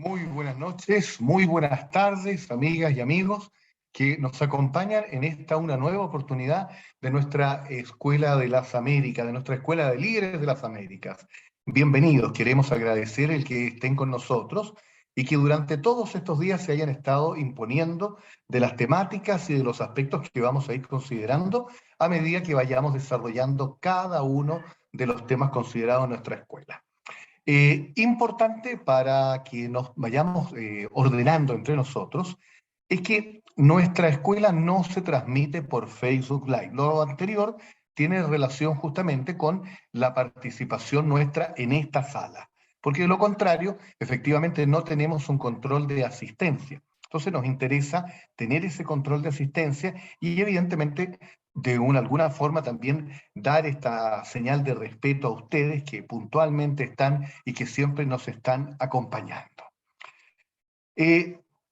Muy buenas noches, muy buenas tardes, amigas y amigos que nos acompañan en esta una nueva oportunidad de nuestra Escuela de las Américas, de nuestra Escuela de Líderes de las Américas. Bienvenidos, queremos agradecer el que estén con nosotros y que durante todos estos días se hayan estado imponiendo de las temáticas y de los aspectos que vamos a ir considerando a medida que vayamos desarrollando cada uno de los temas considerados en nuestra escuela. Importante para que nos vayamos ordenando entre nosotros es que nuestra escuela no se transmite por Facebook Live. Lo anterior tiene relación justamente con la participación nuestra en esta sala, porque de lo contrario, efectivamente no tenemos un control de asistencia. Entonces nos interesa tener ese control de asistencia y evidentemente de alguna forma también dar esta señal de respeto a ustedes que puntualmente están y que siempre nos están acompañando.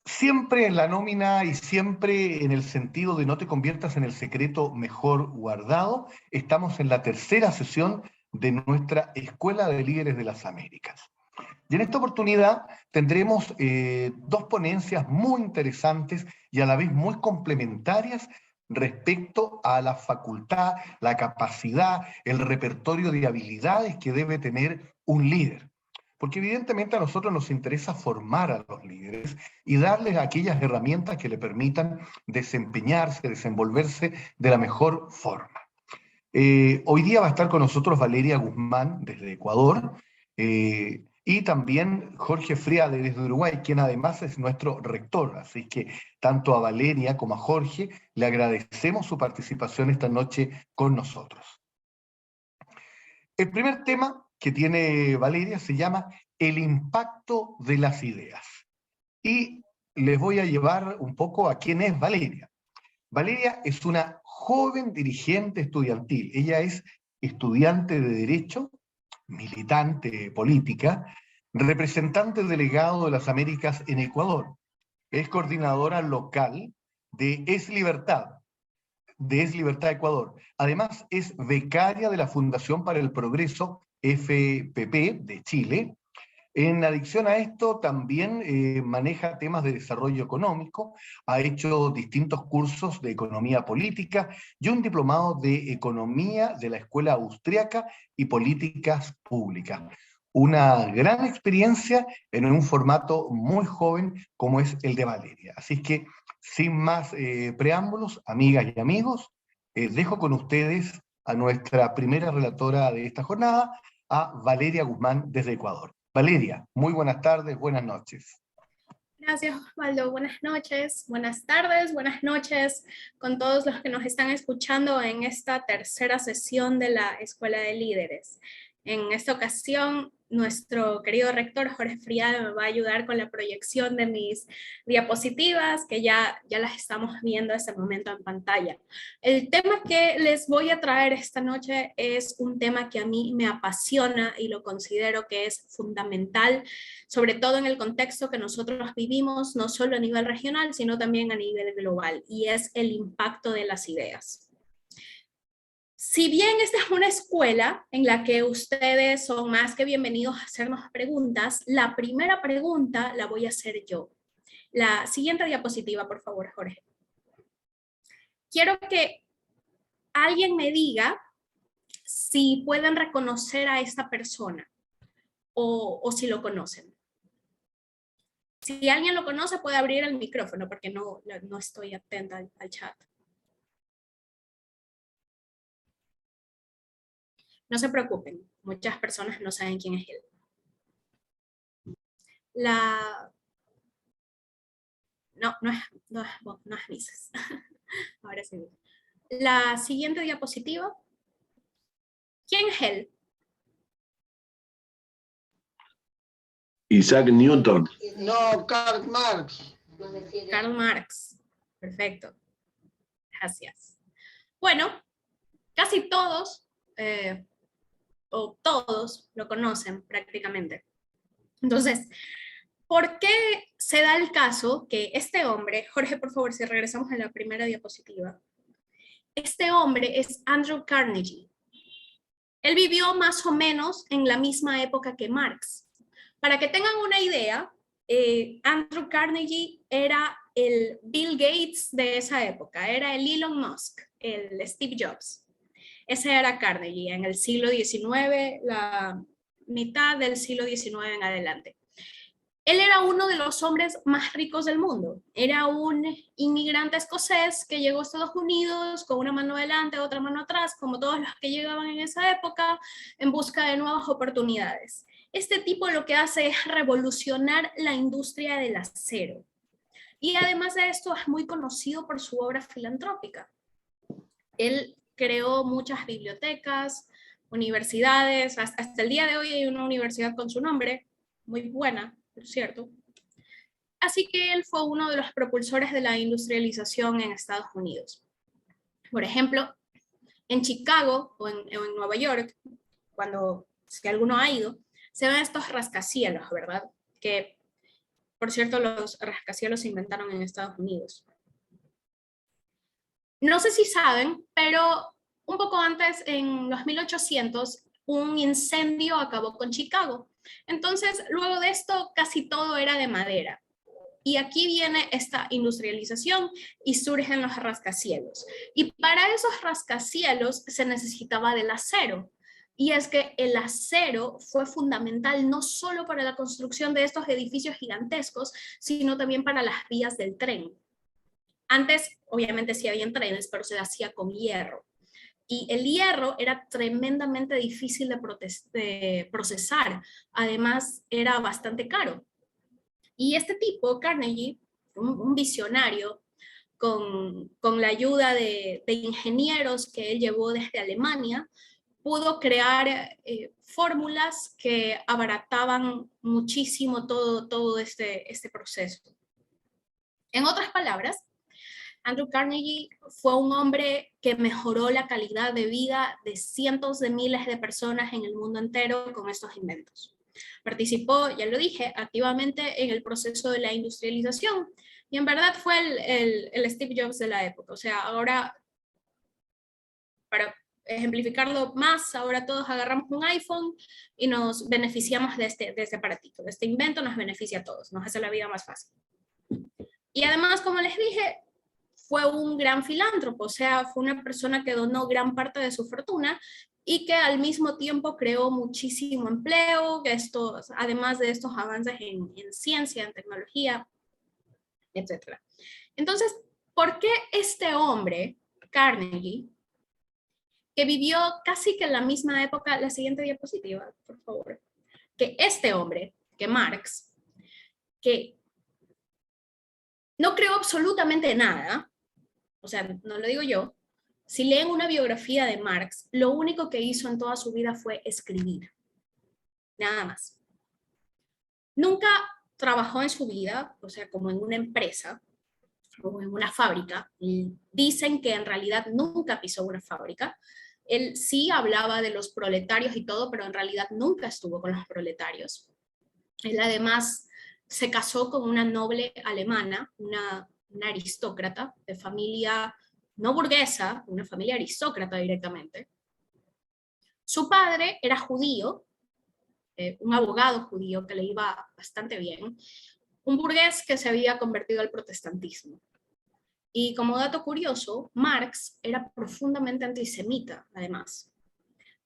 Siempre en la nómina y siempre en el sentido de no te conviertas en el secreto mejor guardado, estamos en la tercera sesión de nuestra Escuela de Líderes de las Américas. Y en esta oportunidad tendremos dos ponencias muy interesantes y a la vez muy complementarias respecto a la facultad, la capacidad, el repertorio de habilidades que debe tener un líder. Porque evidentemente a nosotros nos interesa formar a los líderes y darles aquellas herramientas que le permitan desempeñarse, desenvolverse de la mejor forma. Hoy día va a estar con nosotros Valeria Guzmán desde Ecuador y también Jorge Friade desde Uruguay, quien además es nuestro rector. Así que tanto a Valeria como a Jorge le agradecemos su participación esta noche con nosotros. El primer tema que tiene Valeria se llama el impacto de las ideas. Y les voy a llevar un poco a quién es Valeria. Valeria es una joven dirigente estudiantil. Ella es estudiante de Derecho, militante política, representante delegado de las Américas en Ecuador. Es coordinadora local de Es Libertad Ecuador. Además, es becaria de la Fundación para el Progreso, FPP, de Chile. En adición a esto, también maneja temas de desarrollo económico, ha hecho distintos cursos de economía política y un diplomado de economía de la Escuela Austriaca y Políticas Públicas. Una gran experiencia en un formato muy joven como es el de Valeria. Así que, sin más preámbulos, amigas y amigos, dejo con ustedes a nuestra primera relatora de esta jornada, a Valeria Guzmán desde Ecuador. Valeria, muy buenas tardes, buenas noches. Gracias, Osvaldo. Buenas noches, buenas tardes, buenas noches con todos los que nos están escuchando en esta tercera sesión de la Escuela de Líderes. En esta ocasión, nuestro querido rector Jorge Friade me va a ayudar con la proyección de mis diapositivas, que ya las estamos viendo en este momento en pantalla. El tema que les voy a traer esta noche es un tema que a mí me apasiona y lo considero que es fundamental, sobre todo en el contexto que nosotros vivimos, no solo a nivel regional, sino también a nivel global, y es el impacto de las ideas. Si bien esta es una escuela en la que ustedes son más que bienvenidos a hacernos preguntas, la primera pregunta la voy a hacer yo. La siguiente diapositiva, por favor, Jorge. Quiero que alguien me diga si pueden reconocer a esta persona o si lo conocen. Si alguien lo conoce, puede abrir el micrófono porque no estoy atenta al chat. No se preocupen, muchas personas no saben quién es él. No es Mises. Ahora sí. La siguiente diapositiva. ¿Quién es él? Isaac Newton. No, Karl Marx. Karl Marx. Perfecto. Gracias. Bueno, casi todos, o todos lo conocen prácticamente. Entonces, ¿por qué se da el caso que este hombre, Jorge, por favor, si regresamos a la primera diapositiva, este hombre es Andrew Carnegie. Él vivió más o menos en la misma época que Marx. Para que tengan una idea, Andrew Carnegie era el Bill Gates de esa época, era el Elon Musk, el Steve Jobs. Ese era Carnegie en el siglo XIX, la mitad del siglo XIX en adelante. Él era uno de los hombres más ricos del mundo. Era un inmigrante escocés que llegó a Estados Unidos con una mano adelante, otra mano atrás, como todos los que llegaban en esa época, en busca de nuevas oportunidades. Este tipo lo que hace es revolucionar la industria del acero. Y además de esto es muy conocido por su obra filantrópica. Él creó muchas bibliotecas, universidades, hasta el día de hoy hay una universidad con su nombre, muy buena, por cierto. Así que él fue uno de los propulsores de la industrialización en Estados Unidos. Por ejemplo, en Chicago o en Nueva York, si alguno ha ido, se ven estos rascacielos, ¿verdad? Que, por cierto, los rascacielos se inventaron en Estados Unidos. No sé si saben, pero un poco antes, en los 1800, un incendio acabó con Chicago. Entonces, luego de esto, casi todo era de madera. Y aquí viene esta industrialización y surgen los rascacielos. Y para esos rascacielos se necesitaba del acero. Y es que el acero fue fundamental no solo para la construcción de estos edificios gigantescos, sino también para las vías del tren. Antes, obviamente, sí habían trenes, pero se hacía con hierro. Y el hierro era tremendamente difícil de procesar. Además, era bastante caro. Y este tipo, Carnegie, un visionario, con la ayuda de ingenieros que él llevó desde Alemania, pudo crear fórmulas que abarataban muchísimo todo este proceso. En otras palabras, Andrew Carnegie fue un hombre que mejoró la calidad de vida de cientos de miles de personas en el mundo entero con estos inventos. Participó, ya lo dije, activamente en el proceso de la industrialización y en verdad fue el Steve Jobs de la época. O sea, ahora, para ejemplificarlo más, ahora todos agarramos un iPhone y nos beneficiamos de este aparatito, de este invento nos beneficia a todos, nos hace la vida más fácil. Y además, como les dije, fue un gran filántropo, o sea, fue una persona que donó gran parte de su fortuna y que al mismo tiempo creó muchísimo empleo, además de estos avances en ciencia, en tecnología, etc. Entonces, ¿por qué este hombre, Carnegie, que vivió casi que en la misma época, la siguiente diapositiva, por favor, que este hombre, que Marx, que no creó absolutamente nada, o sea, no lo digo yo, si leen una biografía de Marx, lo único que hizo en toda su vida fue escribir. Nada más. Nunca trabajó en su vida, o sea, como en una empresa o en una fábrica. Y dicen que en realidad nunca pisó una fábrica. Él sí hablaba de los proletarios y todo, pero en realidad nunca estuvo con los proletarios. Él además se casó con una noble alemana, una aristócrata de familia no burguesa, una familia aristócrata directamente. Su padre era judío, un abogado judío que le iba bastante bien, un burgués que se había convertido al protestantismo. Y como dato curioso, Marx era profundamente antisemita, además.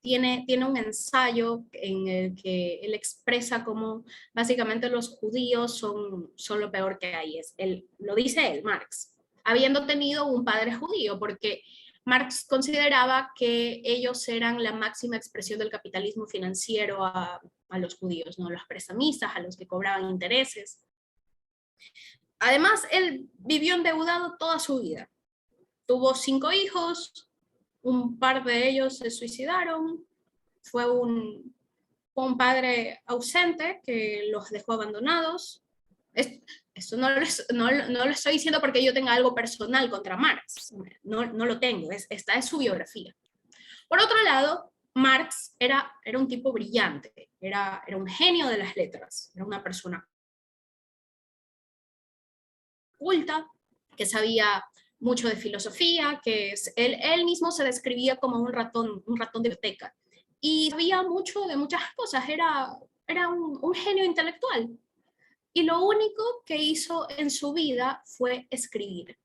Tiene un ensayo en el que él expresa cómo básicamente los judíos son lo peor que hay. Lo dice él, Marx, habiendo tenido un padre judío, porque Marx consideraba que ellos eran la máxima expresión del capitalismo financiero a los judíos, ¿no? Los prestamistas, a los que cobraban intereses. Además, él vivió endeudado toda su vida. Tuvo 5 hijos, un par de ellos se suicidaron, fue un padre ausente que los dejó abandonados. Esto no lo estoy diciendo porque yo tenga algo personal contra Marx, no lo tengo, esta es su biografía. Por otro lado, Marx era un tipo brillante, era un genio de las letras, era una persona culta, que sabía mucho de filosofía, que él mismo se describía como un ratón de biblioteca. Y sabía mucho de muchas cosas, era un genio intelectual. y lo único que hizo en su vida fue escribir.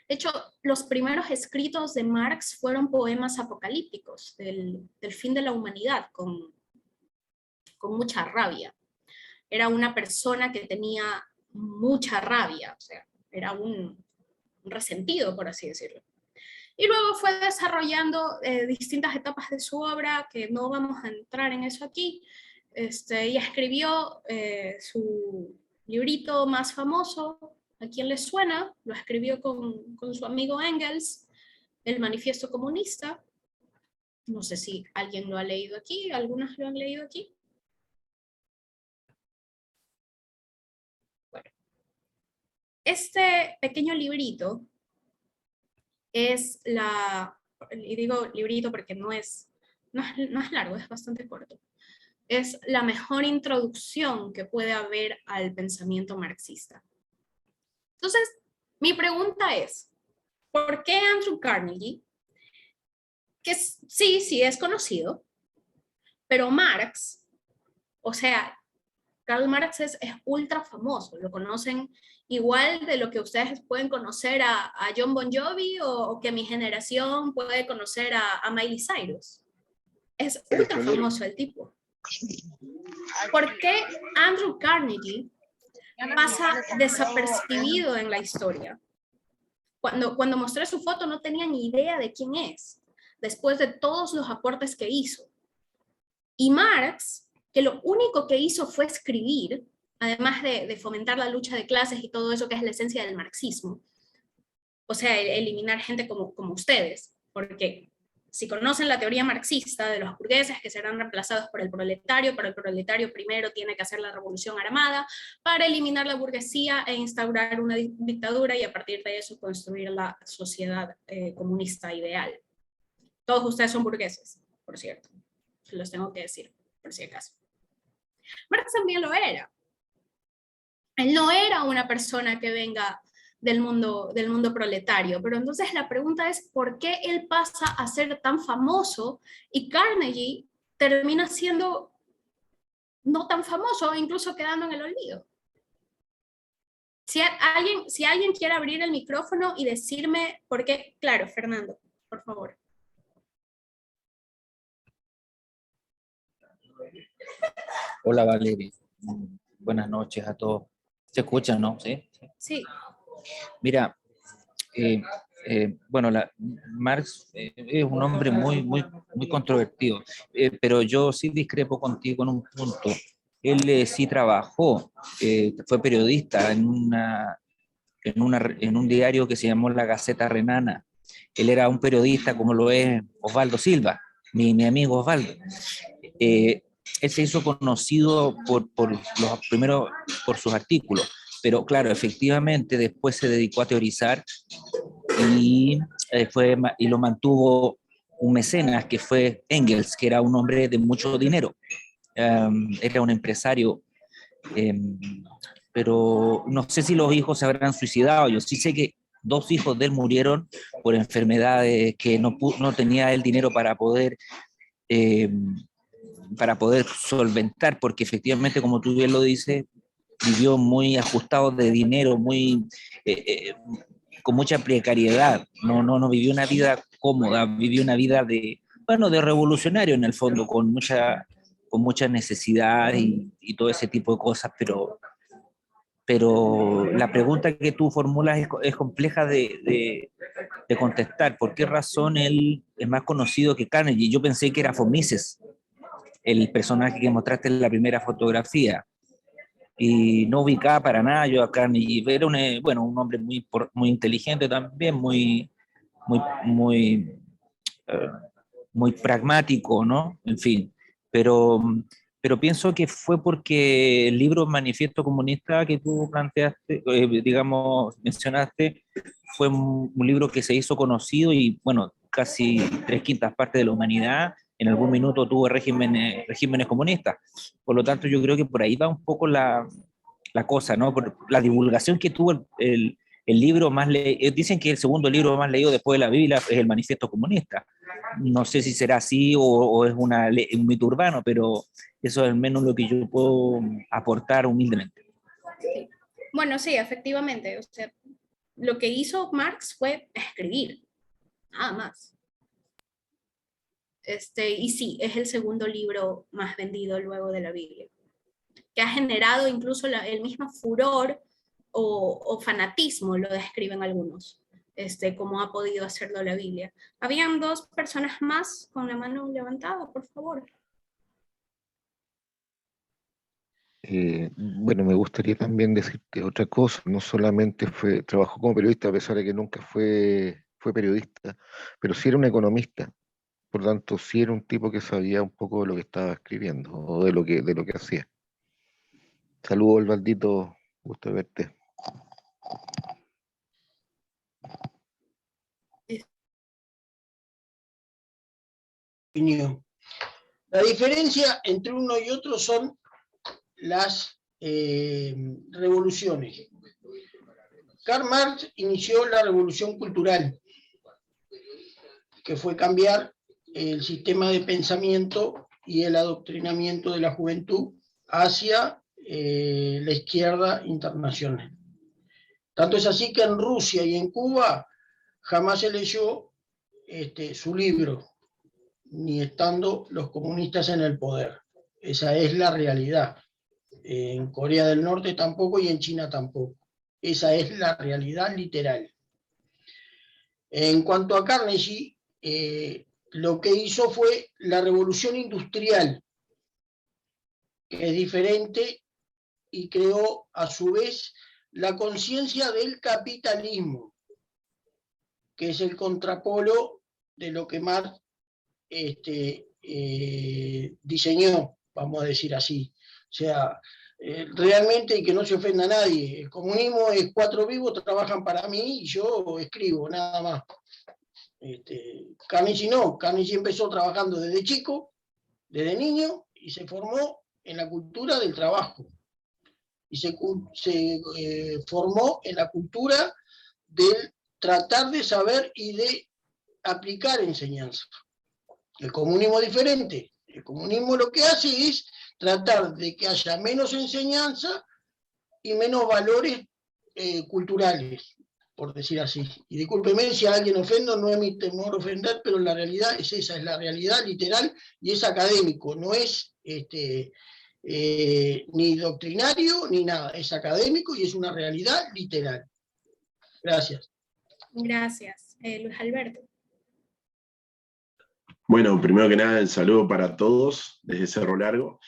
De hecho, los primeros escritos de Marx fueron poemas apocalípticos del fin de la humanidad, con mucha rabia. Era una persona que tenía mucha rabia, o sea, era un resentido, por así decirlo. Y luego fue desarrollando distintas etapas de su obra, que no vamos a entrar en eso aquí, y escribió su librito más famoso, ¿a quién le suena? Lo escribió con su amigo Engels, el Manifiesto Comunista. No sé si alguien lo ha leído aquí, algunos lo han leído aquí. Bueno, este pequeño librito es y digo librito porque no es largo, es bastante corto. Es la mejor introducción que puede haber al pensamiento marxista. Entonces, mi pregunta es, ¿por qué Andrew Carnegie, que sí es conocido, pero Marx, o sea, Karl Marx es ultra famoso, lo conocen igual de lo que ustedes pueden conocer a John Bon Jovi o que mi generación puede conocer a Miley Cyrus? Es ultra famoso el tipo. ¿Por qué Andrew Carnegie pasa desapercibido en la historia? Cuando mostré su foto no tenía ni idea de quién es, después de todos los aportes que hizo. Y Marx, que lo único que hizo fue escribir, además de fomentar la lucha de clases y todo eso que es la esencia del marxismo, o sea, eliminar gente como ustedes, porque si conocen la teoría marxista de los burgueses que serán reemplazados por el proletario, pero el proletario primero tiene que hacer la revolución armada para eliminar la burguesía e instaurar una dictadura y a partir de eso construir la sociedad comunista ideal. Todos ustedes son burgueses, por cierto. Se los tengo que decir, por si acaso. Marx también lo era. Él no era una persona que venga del mundo proletario, pero entonces la pregunta es, ¿por qué él pasa a ser tan famoso y Carnegie termina siendo no tan famoso, incluso quedando en el olvido? Si alguien quiere abrir el micrófono y decirme por qué, claro, Fernando, por favor. Hola Valeria, buenas noches a todos. ¿Se escuchan, no? Sí. Sí. Mira, bueno, Marx es un hombre muy controvertido, pero yo sí discrepo contigo en un punto. Él sí trabajó, fue periodista en un diario que se llamó La Gaceta Renana. Él era un periodista como lo es Osvaldo Silva, mi amigo Osvaldo. Él se hizo conocido por sus artículos, pero claro, efectivamente después se dedicó a teorizar y lo mantuvo un mecenas que fue Engels, que era un hombre de mucho dinero, era un empresario, pero no sé si los hijos se habrán suicidado. Yo sí sé que 2 hijos de él murieron por enfermedades que no tenía el dinero eh, para poder solventar, porque efectivamente, como tú bien lo dices, vivió muy ajustado de dinero, con mucha precariedad, no vivió una vida cómoda, vivió una vida de revolucionario en el fondo, con mucha necesidad y todo ese tipo de cosas, pero la pregunta que tú formulas es compleja de contestar. ¿Por qué razón él es más conocido que Carnegie? Yo pensé que era Fomises, el personaje que mostraste en la primera fotografía, y no ubicaba para nada yo a Carnegie. Era un hombre muy inteligente también, muy, eh, muy pragmático, ¿no? En fin, pero, pero pienso que fue porque el libro Manifiesto Comunista que tú planteaste, mencionaste, fue un libro que se hizo conocido y, bueno, casi 3/5 partes de la humanidad en algún minuto tuvo regímenes comunistas. Por lo tanto, yo creo que por ahí va un poco la cosa, ¿no? Por la divulgación que tuvo el libro más leído. Dicen que el segundo libro más leído después de la Biblia es el Manifiesto Comunista. No sé si será así o es un mito urbano, pero eso es al menos lo que yo puedo aportar humildemente. Sí. Bueno, sí, efectivamente. O sea, lo que hizo Marx fue escribir, nada más. Y sí, es el segundo libro más vendido luego de la Biblia, que ha generado incluso el mismo furor o fanatismo, lo describen algunos, como ha podido hacerlo la Biblia. Habían dos personas más con la mano levantada, por favor. Bueno, me gustaría también decirte otra cosa. No solamente trabajó como periodista, a pesar de que nunca fue periodista, pero sí era un economista. Por tanto, sí era un tipo que sabía un poco de lo que estaba escribiendo o de lo que hacía. Saludos, Osvaldito. Gusto verte. Opinión. La diferencia entre uno y otro son las revoluciones. Karl Marx inició la revolución cultural, que fue cambiar el sistema de pensamiento y el adoctrinamiento de la juventud hacia la izquierda internacional. Tanto es así que en Rusia y en Cuba jamás se leyó su libro, ni estando los comunistas en el poder. Esa es la realidad. En Corea del Norte tampoco y en China tampoco. Esa es la realidad literal. En cuanto a Carnegie, lo que hizo fue la revolución industrial, que es diferente y creó a su vez la conciencia del capitalismo, que es el contrapolo de lo que Marx diseñó, vamos a decir así. O sea, realmente, y que no se ofenda a nadie, el comunismo es 4 vivos trabajan para mí y yo escribo, nada más. Carnegie no, Carnegie empezó trabajando desde chico, desde niño, y se formó en la cultura del trabajo. Y se formó en la cultura del tratar de saber y de aplicar enseñanza. El comunismo es diferente. El comunismo lo que hace es tratar de que haya menos enseñanza y menos valores culturales, por decir así. Y discúlpeme si a alguien ofendo, no es mi temor ofender, pero la realidad es esa, es la realidad literal y es académico, no es ni doctrinario ni nada, es académico y es una realidad literal. Gracias. Gracias. Luis Alberto. Bueno, primero que nada, el saludo para todos desde Cerro Largo.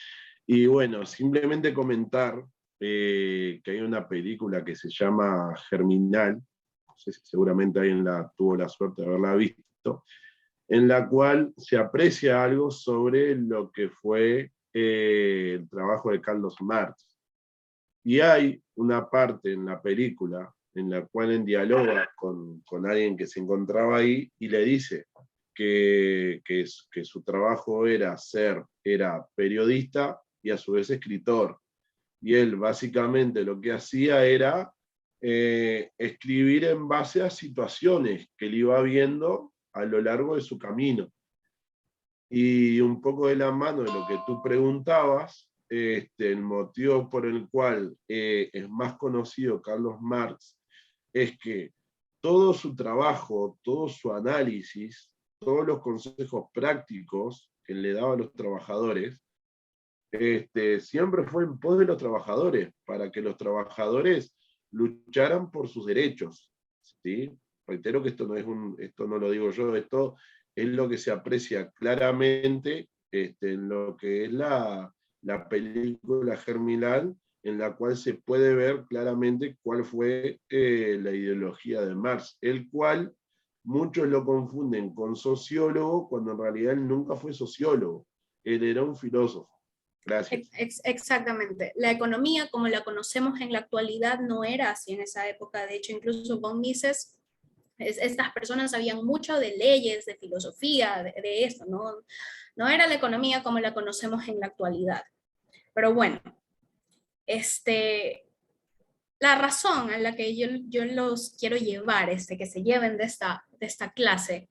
Y bueno, simplemente comentar que hay una película que se llama Germinal, no sé si seguramente alguien tuvo la suerte de haberla visto, en la cual se aprecia algo sobre lo que fue el trabajo de Carlos Marx. Y hay una parte en la película en la cual él dialoga con alguien que se encontraba ahí y le dice que su trabajo era periodista y a su vez escritor. Y él básicamente lo que hacía era escribir en base a situaciones que él iba viendo a lo largo de su camino. Y un poco de la mano de lo que tú preguntabas, el motivo por el cual es más conocido Carlos Marx es que todo su trabajo, todo su análisis, todos los consejos prácticos que le daba a los trabajadores, siempre fue en pos de los trabajadores, para que los trabajadores lucharan por sus derechos, ¿sí? Reitero que esto no lo digo yo, esto es lo que se aprecia claramente en lo que es la película Germinal, en la cual se puede ver claramente cuál fue la ideología de Marx, el cual muchos lo confunden con sociólogo, cuando en realidad él nunca fue sociólogo, él era un filósofo. Gracias. Exactamente. La economía como la conocemos en la actualidad no era así en esa época. De hecho, incluso von Mises, estas personas sabían mucho de leyes, de filosofía, de esto, ¿no? No era la economía como la conocemos en la actualidad. Pero bueno, la razón a la que yo los quiero llevar, que se lleven de esta clase,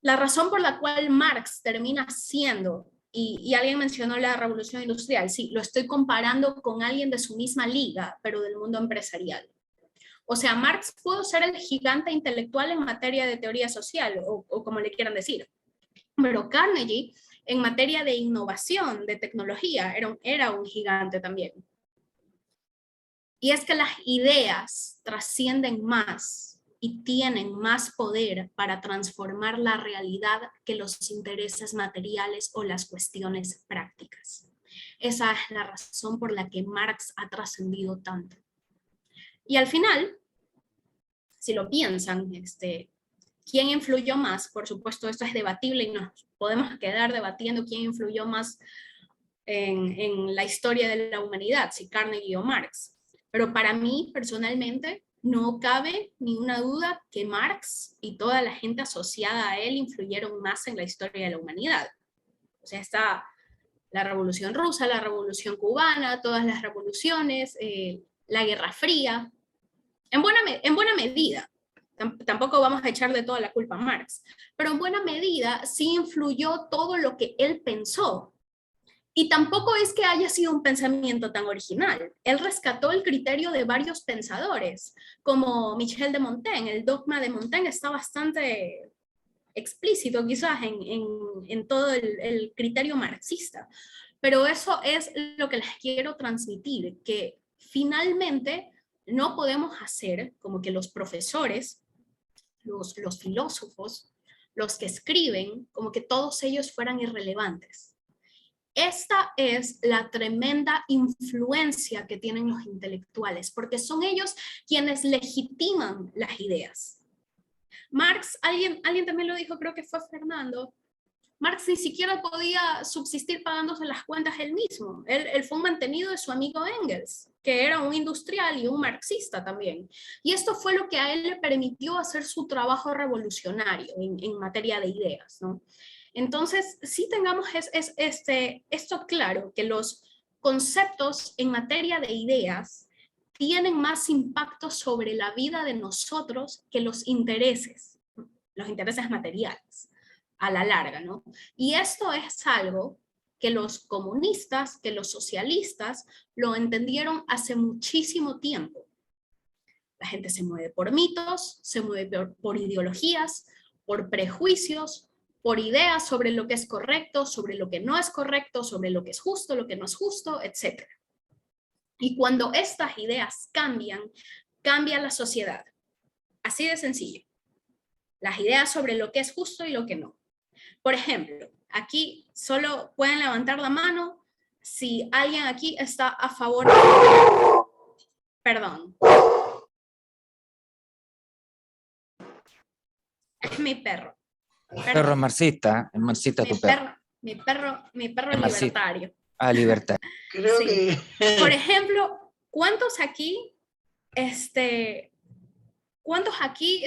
la razón por la cual Marx termina siendo y alguien mencionó la revolución industrial. Sí, lo estoy comparando con alguien de su misma liga, pero del mundo empresarial. O sea, Marx pudo ser el gigante intelectual en materia de teoría social, o como le quieran decir. Pero Carnegie, en materia de innovación, de tecnología, era un gigante también. Y es que las ideas trascienden más y tienen más poder para transformar la realidad que los intereses materiales o las cuestiones prácticas. Esa es la razón por la que Marx ha trascendido tanto. Y al final, si lo piensan, ¿quién influyó más? Por supuesto, esto es debatible y nos podemos quedar debatiendo quién influyó más en la historia de la humanidad, si Carnegie o Marx. Pero para mí, personalmente, no cabe ninguna duda que Marx y toda la gente asociada a él influyeron más en la historia de la humanidad. O sea, está la Revolución Rusa, la Revolución Cubana, todas las revoluciones, la Guerra Fría, en buena medida. Tampoco vamos a echar de toda la culpa a Marx, pero en buena medida sí influyó todo lo que él pensó. Y tampoco es que haya sido un pensamiento tan original. Él rescató el criterio de varios pensadores, como Michel de Montaigne. El dogma de Montaigne está bastante explícito quizás en todo el criterio marxista. Pero eso es lo que les quiero transmitir, que finalmente no podemos hacer como que los profesores, los filósofos, los que escriben, como que todos ellos fueran irrelevantes. Esta es la tremenda influencia que tienen los intelectuales, porque son ellos quienes legitiman las ideas. Marx, alguien también lo dijo, creo que fue Fernando, Marx ni siquiera podía subsistir pagándose las cuentas él mismo. Él fue un mantenido de su amigo Engels, que era un industrial y un marxista también. Y esto fue lo que a él le permitió hacer su trabajo revolucionario en materia de ideas, ¿no? Entonces, sí tengamos esto claro, que los conceptos en materia de ideas tienen más impacto sobre la vida de nosotros que los intereses materiales, a la larga, ¿no? Y esto es algo que los comunistas, que los socialistas lo entendieron hace muchísimo tiempo. La gente se mueve por mitos, se mueve por ideologías, por prejuicios, por ideas sobre lo que es correcto, sobre lo que no es correcto, sobre lo que es justo, lo que no es justo, etc. Y cuando estas ideas cambian, cambia la sociedad. Así de sencillo. Las ideas sobre lo que es justo y lo que no. Por ejemplo, aquí solo pueden levantar la mano si alguien aquí está a favor de... Perdón. Es mi perro. Perro es marxista tu perro. Mi perro es marxista. libertario. Ah, libertad. Creo que... Por ejemplo, ¿cuántos aquí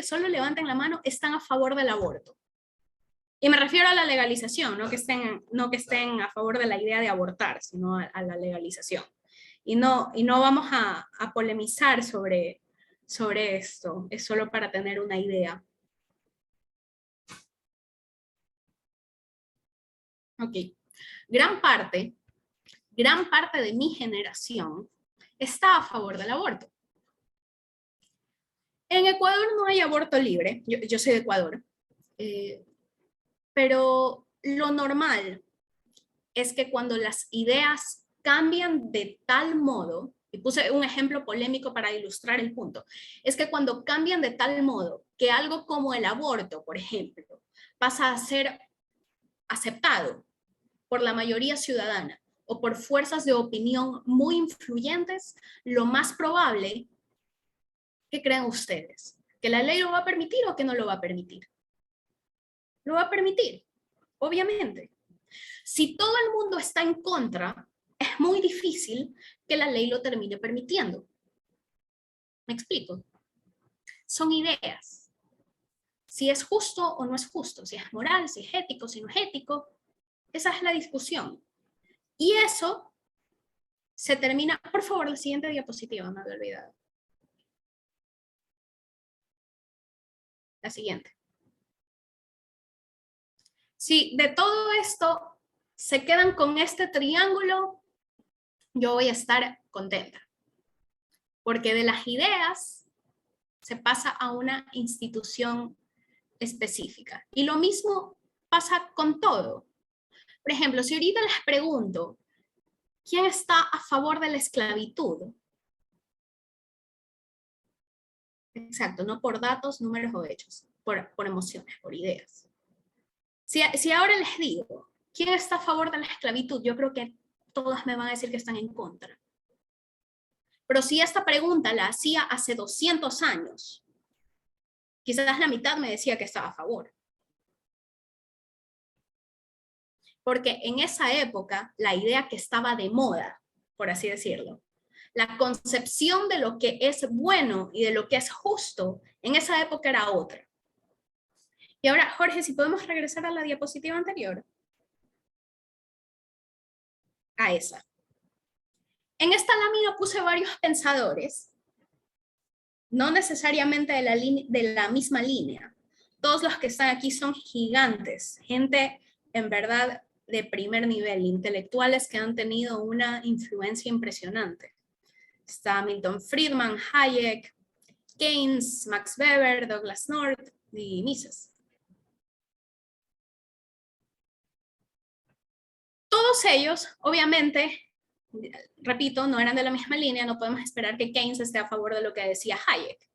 solo levanten la mano están a favor del aborto? Y me refiero a la legalización, no que estén a favor de la idea de abortar, sino a la legalización. Y no vamos a polemizar sobre esto, es solo para tener una idea. Ok. Gran parte de mi generación está a favor del aborto. En Ecuador no hay aborto libre, yo soy de Ecuador, pero lo normal es que cuando las ideas cambian de tal modo, y puse un ejemplo polémico para ilustrar el punto, es que cuando cambian de tal modo que algo como el aborto, por ejemplo, pasa a ser aceptado por la mayoría ciudadana o por fuerzas de opinión muy influyentes, lo más probable, ¿qué creen ustedes? ¿Que la ley lo va a permitir o que no lo va a permitir? Lo va a permitir, obviamente. Si todo el mundo está en contra, es muy difícil que la ley lo termine permitiendo. ¿Me explico? Son ideas. Si es justo o no es justo, si es moral, si es ético, si no es ético, esa es la discusión. Y eso se termina... Por favor, la siguiente diapositiva, me había olvidado. La siguiente. Si de todo esto se quedan con este triángulo, yo voy a estar contenta. Porque de las ideas se pasa a una institución específica. Y lo mismo pasa con todo. Por ejemplo, si ahorita les pregunto, ¿quién está a favor de la esclavitud? Exacto, no por datos, números o hechos, por emociones, por ideas. Si ahora les digo, ¿quién está a favor de la esclavitud? Yo creo que todas me van a decir que están en contra. Pero si esta pregunta la hacía hace 200 años, quizás la mitad me decía que estaba a favor. Porque en esa época, la idea que estaba de moda, por así decirlo, la concepción de lo que es bueno y de lo que es justo, en esa época era otra. Y ahora, Jorge, si podemos regresar a la diapositiva anterior. A esa. En esta lámina puse varios pensadores, no necesariamente de la misma línea. Todos los que están aquí son gigantes, gente en verdad de primer nivel, intelectuales que han tenido una influencia impresionante. Está Milton Friedman, Hayek, Keynes, Max Weber, Douglas North y Mises. Todos ellos, obviamente, repito, no eran de la misma línea, no podemos esperar que Keynes esté a favor de lo que decía Hayek.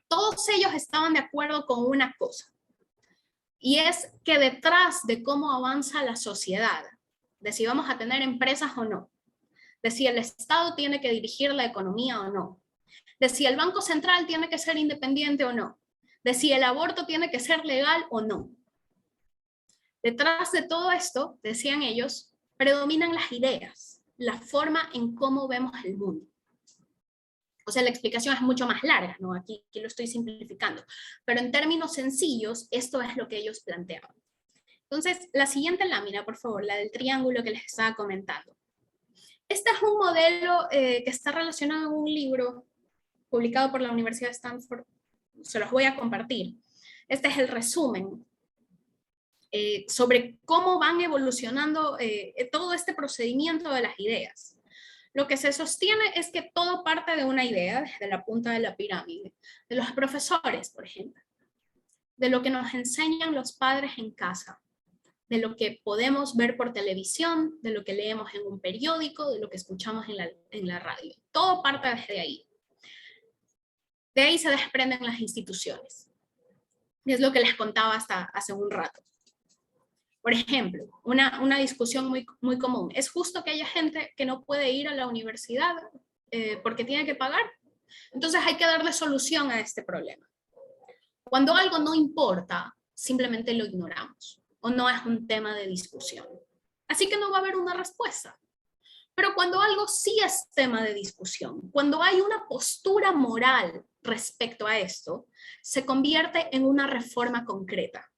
Todos ellos estaban de acuerdo con una cosa, y es que detrás de cómo avanza la sociedad, de si vamos a tener empresas o no, de si el Estado tiene que dirigir la economía o no, de si el Banco Central tiene que ser independiente o no, de si el aborto tiene que ser legal o no. Detrás de todo esto, decían ellos, predominan las ideas, la forma en cómo vemos el mundo. O sea, la explicación es mucho más larga, ¿no? Aquí lo estoy simplificando. Pero en términos sencillos, esto es lo que ellos planteaban. Entonces, la siguiente lámina, por favor, la del triángulo que les estaba comentando. Este es un modelo que está relacionado en un libro publicado por la Universidad de Stanford. Se los voy a compartir. Este es el resumen sobre cómo van evolucionando todo este procedimiento de las ideas. Lo que se sostiene es que todo parte de una idea, desde la punta de la pirámide, de los profesores, por ejemplo, de lo que nos enseñan los padres en casa, de lo que podemos ver por televisión, de lo que leemos en un periódico, de lo que escuchamos en la radio. Todo parte desde ahí. De ahí se desprenden las instituciones. Y es lo que les contaba hasta hace un rato. Por ejemplo, una discusión muy común. ¿Es justo que haya gente que no puede ir a la universidad porque tiene que pagar? Entonces hay que darle solución a este problema. Cuando algo no importa, simplemente lo ignoramos o no es un tema de discusión. Así que no va a haber una respuesta. Pero cuando algo sí es tema de discusión, cuando hay una postura moral respecto a esto, se convierte en una reforma concreta.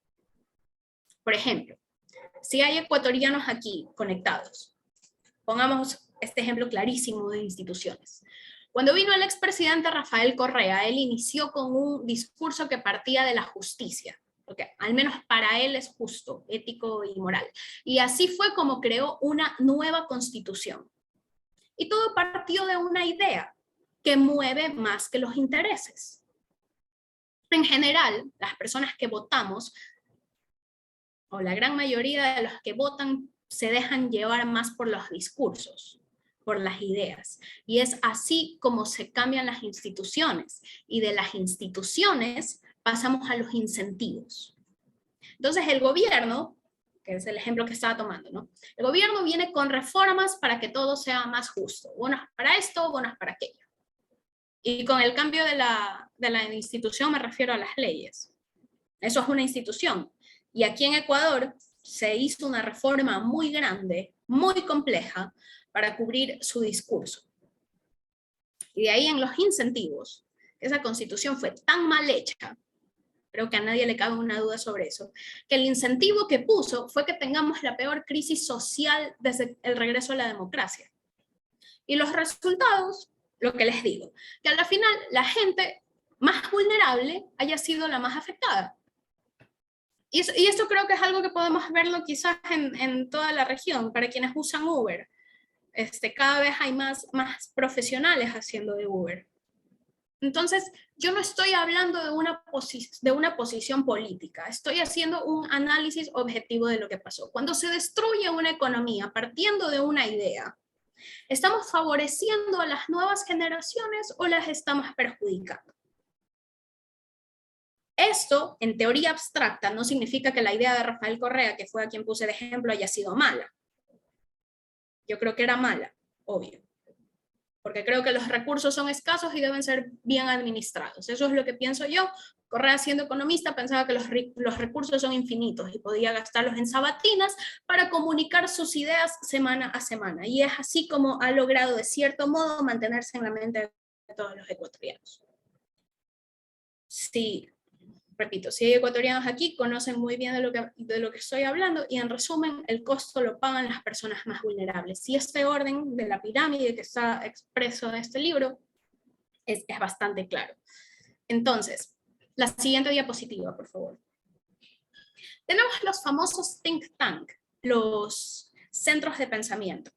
Por ejemplo, si hay ecuatorianos aquí conectados, pongamos este ejemplo clarísimo de instituciones. Cuando vino el expresidente Rafael Correa, él inició con un discurso que partía de la justicia, porque al menos para él es justo, ético y moral. Y así fue como creó una nueva constitución. Y todo partió de una idea que mueve más que los intereses. En general, las personas que votamos, o la gran mayoría de los que votan, se dejan llevar más por los discursos, por las ideas. Y es así como se cambian las instituciones. Y de las instituciones pasamos a los incentivos. Entonces el gobierno, que es el ejemplo que estaba tomando, ¿no? El gobierno viene con reformas para que todo sea más justo. Bonos para esto, bonos para aquello. Y con el cambio de la institución me refiero a las leyes. Eso es una institución. Y aquí en Ecuador se hizo una reforma muy grande, muy compleja, para cubrir su discurso. Y de ahí en los incentivos, esa constitución fue tan mal hecha, creo que a nadie le cabe una duda sobre eso, que el incentivo que puso fue que tengamos la peor crisis social desde el regreso a la democracia. Y los resultados, lo que les digo, que al final la gente más vulnerable haya sido la más afectada. Y esto creo que es algo que podemos verlo quizás en toda la región, para quienes usan Uber. Cada vez hay más profesionales haciendo de Uber. Entonces, yo no estoy hablando de una posición política, estoy haciendo un análisis objetivo de lo que pasó. Cuando se destruye una economía partiendo de una idea, ¿estamos favoreciendo a las nuevas generaciones o las estamos perjudicando? Esto, en teoría abstracta, no significa que la idea de Rafael Correa, que fue a quien puse de ejemplo, haya sido mala. Yo creo que era mala, obvio. Porque creo que los recursos son escasos y deben ser bien administrados. Eso es lo que pienso yo. Correa, siendo economista, pensaba que los recursos son infinitos y podía gastarlos en sabatinas para comunicar sus ideas semana a semana. Y es así como ha logrado, de cierto modo, mantenerse en la mente de todos los ecuatorianos. Sí. Repito, si hay ecuatorianos aquí, conocen muy bien de lo que estoy hablando y en resumen, el costo lo pagan las personas más vulnerables. Y este orden de la pirámide que está expreso en este libro es bastante claro. Entonces, la siguiente diapositiva, por favor. Tenemos los famosos think tank, los centros de pensamiento.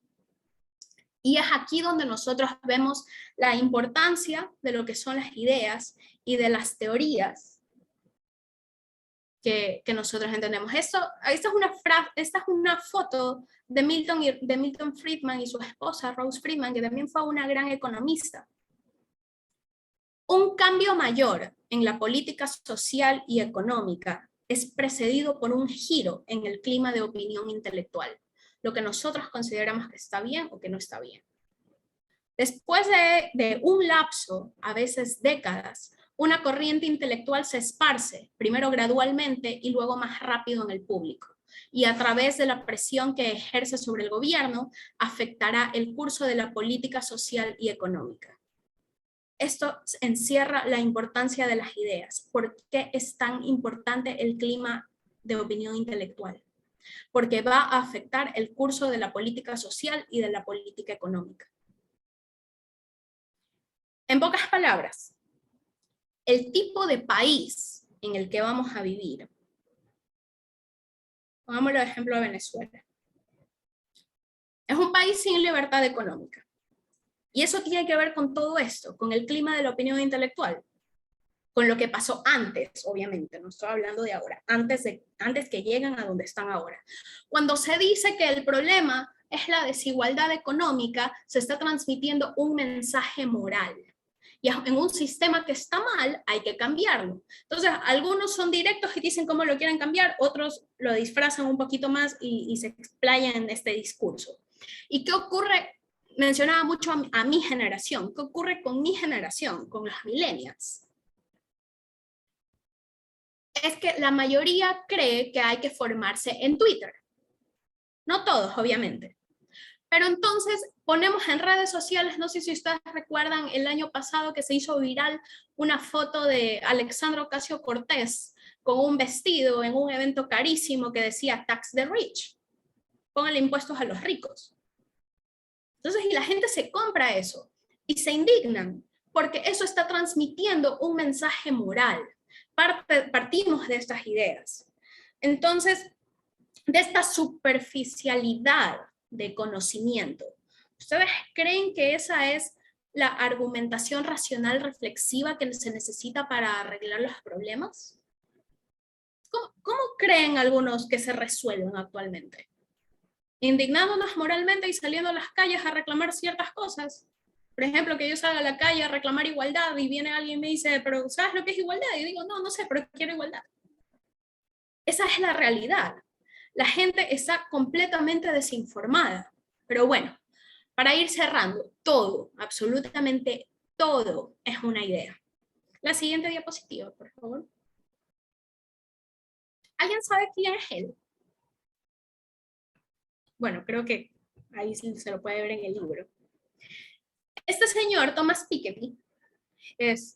Y es aquí donde nosotros vemos la importancia de lo que son las ideas y de las teorías que nosotros entendemos. Esta es una foto de Milton Friedman y su esposa Rose Friedman, que también fue una gran economista. Un cambio mayor en la política social y económica es precedido por un giro en el clima de opinión intelectual, lo que nosotros consideramos que está bien o que no está bien. Después de un lapso, a veces décadas, una corriente intelectual se esparce, primero gradualmente y luego más rápido en el público, y a través de la presión que ejerce sobre el gobierno, afectará el curso de la política social y económica. Esto encierra la importancia de las ideas. ¿Por qué es tan importante el clima de opinión intelectual? Porque va a afectar el curso de la política social y de la política económica. En pocas palabras, el tipo de país en el que vamos a vivir. Pongámoslo de ejemplo a Venezuela. Es un país sin libertad económica. Y eso tiene que ver con todo esto, con el clima de la opinión intelectual, con lo que pasó antes, obviamente, no estoy hablando de ahora, antes que lleguen a donde están ahora. Cuando se dice que el problema es la desigualdad económica, se está transmitiendo un mensaje moral. Y en un sistema que está mal, hay que cambiarlo. Entonces, algunos son directos y dicen cómo lo quieren cambiar, otros lo disfrazan un poquito más y se explayan en este discurso. ¿Y qué ocurre? Mencionaba mucho a mi generación. ¿Qué ocurre con mi generación, con los millennials? Es que la mayoría cree que hay que formarse en Twitter. No todos, obviamente. Pero entonces ponemos en redes sociales, no sé si ustedes recuerdan el año pasado que se hizo viral una foto de Alexandra Ocasio-Cortez con un vestido en un evento carísimo que decía Tax the Rich. Pónganle impuestos a los ricos. Entonces, y la gente se compra eso y se indignan porque eso está transmitiendo un mensaje moral. Partimos de estas ideas. Entonces, de esta superficialidad de conocimiento. ¿Ustedes creen que esa es la argumentación racional reflexiva que se necesita para arreglar los problemas? ¿Cómo creen algunos que se resuelven actualmente? Indignándonos moralmente y saliendo a las calles a reclamar ciertas cosas. Por ejemplo, que yo salga a la calle a reclamar igualdad y viene alguien y me dice, pero ¿sabes lo que es igualdad? Y digo, no sé, pero quiero igualdad. Esa es la realidad. La gente está completamente desinformada. Pero bueno, para ir cerrando, todo, absolutamente todo es una idea. La siguiente diapositiva, por favor. ¿Alguien sabe quién es él? Bueno, creo que ahí se lo puede ver en el libro. Este señor, Thomas Piketty,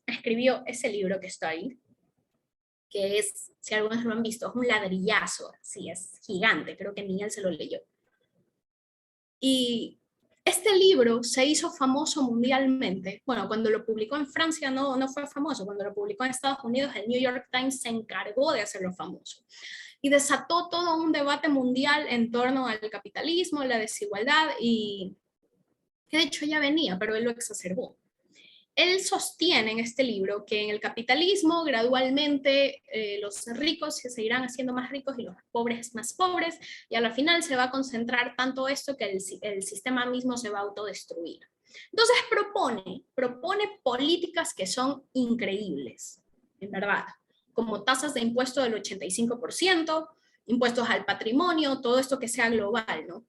escribió ese libro que está ahí, que es, si algunos lo han visto, es un ladrillazo, sí, es gigante, creo que ni él se lo leyó. Y este libro se hizo famoso mundialmente. Bueno, cuando lo publicó en Francia no fue famoso, cuando lo publicó en Estados Unidos, el New York Times se encargó de hacerlo famoso. y desató todo un debate mundial en torno al capitalismo, la desigualdad, y que de hecho ya venía, pero él lo exacerbó. Él sostiene en este libro que en el capitalismo gradualmente los ricos se seguirán haciendo más ricos y los pobres más pobres, y a la final se va a concentrar tanto esto que el sistema mismo se va a autodestruir. Entonces propone políticas que son increíbles, en verdad, como tasas de impuesto del 85%, impuestos al patrimonio, todo esto que sea global, ¿no?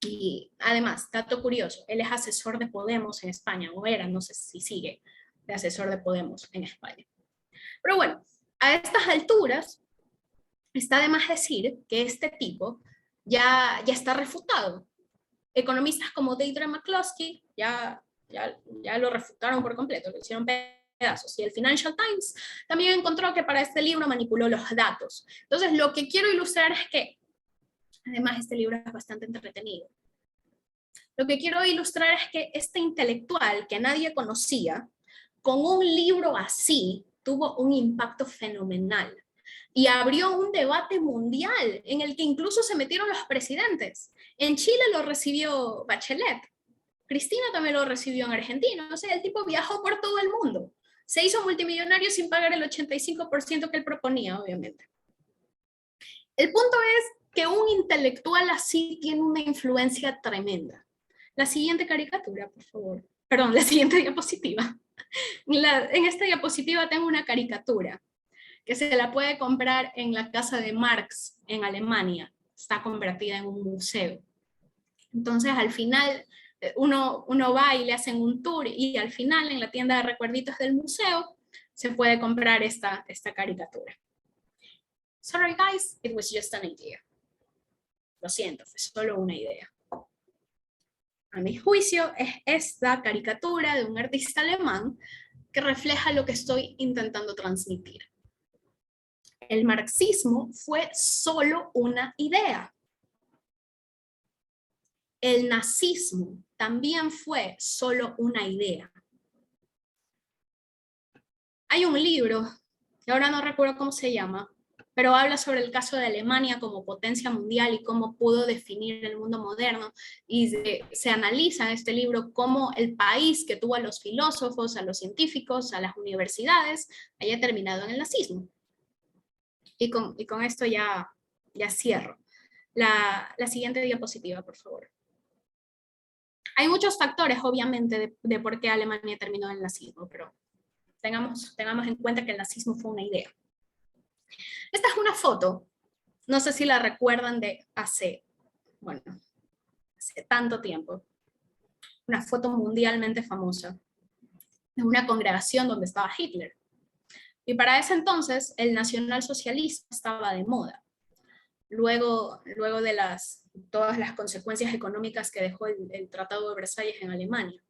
Y además, dato curioso, él es asesor de Podemos en España, o era, no sé si sigue, de asesor de Podemos en España. Pero bueno, a estas alturas, está de más decir que este tipo ya está refutado. Economistas como Deirdre McCloskey ya lo refutaron por completo, lo hicieron pedazos. Y el Financial Times también encontró que para este libro manipuló los datos. Entonces, lo que quiero ilustrar es que, además, este libro es bastante entretenido. Lo que quiero ilustrar es que este intelectual que nadie conocía, con un libro así, tuvo un impacto fenomenal. Y abrió un debate mundial en el que incluso se metieron los presidentes. En Chile lo recibió Bachelet. Cristina también lo recibió en Argentina. O sea, el tipo viajó por todo el mundo. Se hizo multimillonario sin pagar el 85% que él proponía, obviamente. El punto es que un intelectual así tiene una influencia tremenda. La siguiente caricatura, por favor. Perdón, la siguiente diapositiva. En esta diapositiva tengo una caricatura que se la puede comprar en la casa de Marx en Alemania. Está convertida en un museo. Entonces, al final, uno va y le hacen un tour, y al final, en la tienda de recuerditos del museo, se puede comprar esta caricatura. Sorry guys, it was just an idea. Lo siento, fue solo una idea. A mi juicio, es esta caricatura de un artista alemán que refleja lo que estoy intentando transmitir. El marxismo fue solo una idea. El nazismo también fue solo una idea. Hay un libro, que ahora no recuerdo cómo se llama, pero habla sobre el caso de Alemania como potencia mundial y cómo pudo definir el mundo moderno, y se analiza en este libro cómo el país que tuvo a los filósofos, a los científicos, a las universidades, haya terminado en el nazismo. Y con esto ya cierro. La siguiente diapositiva, por favor. Hay muchos factores, obviamente, de por qué Alemania terminó en el nazismo, pero tengamos en cuenta que el nazismo fue una idea. Esta es una foto, no sé si la recuerdan, de hace tanto tiempo. Una foto mundialmente famosa de una congregación donde estaba Hitler. Y para ese entonces el nacionalsocialismo estaba de moda. Luego de todas las consecuencias económicas que dejó el Tratado de Versalles en Alemania.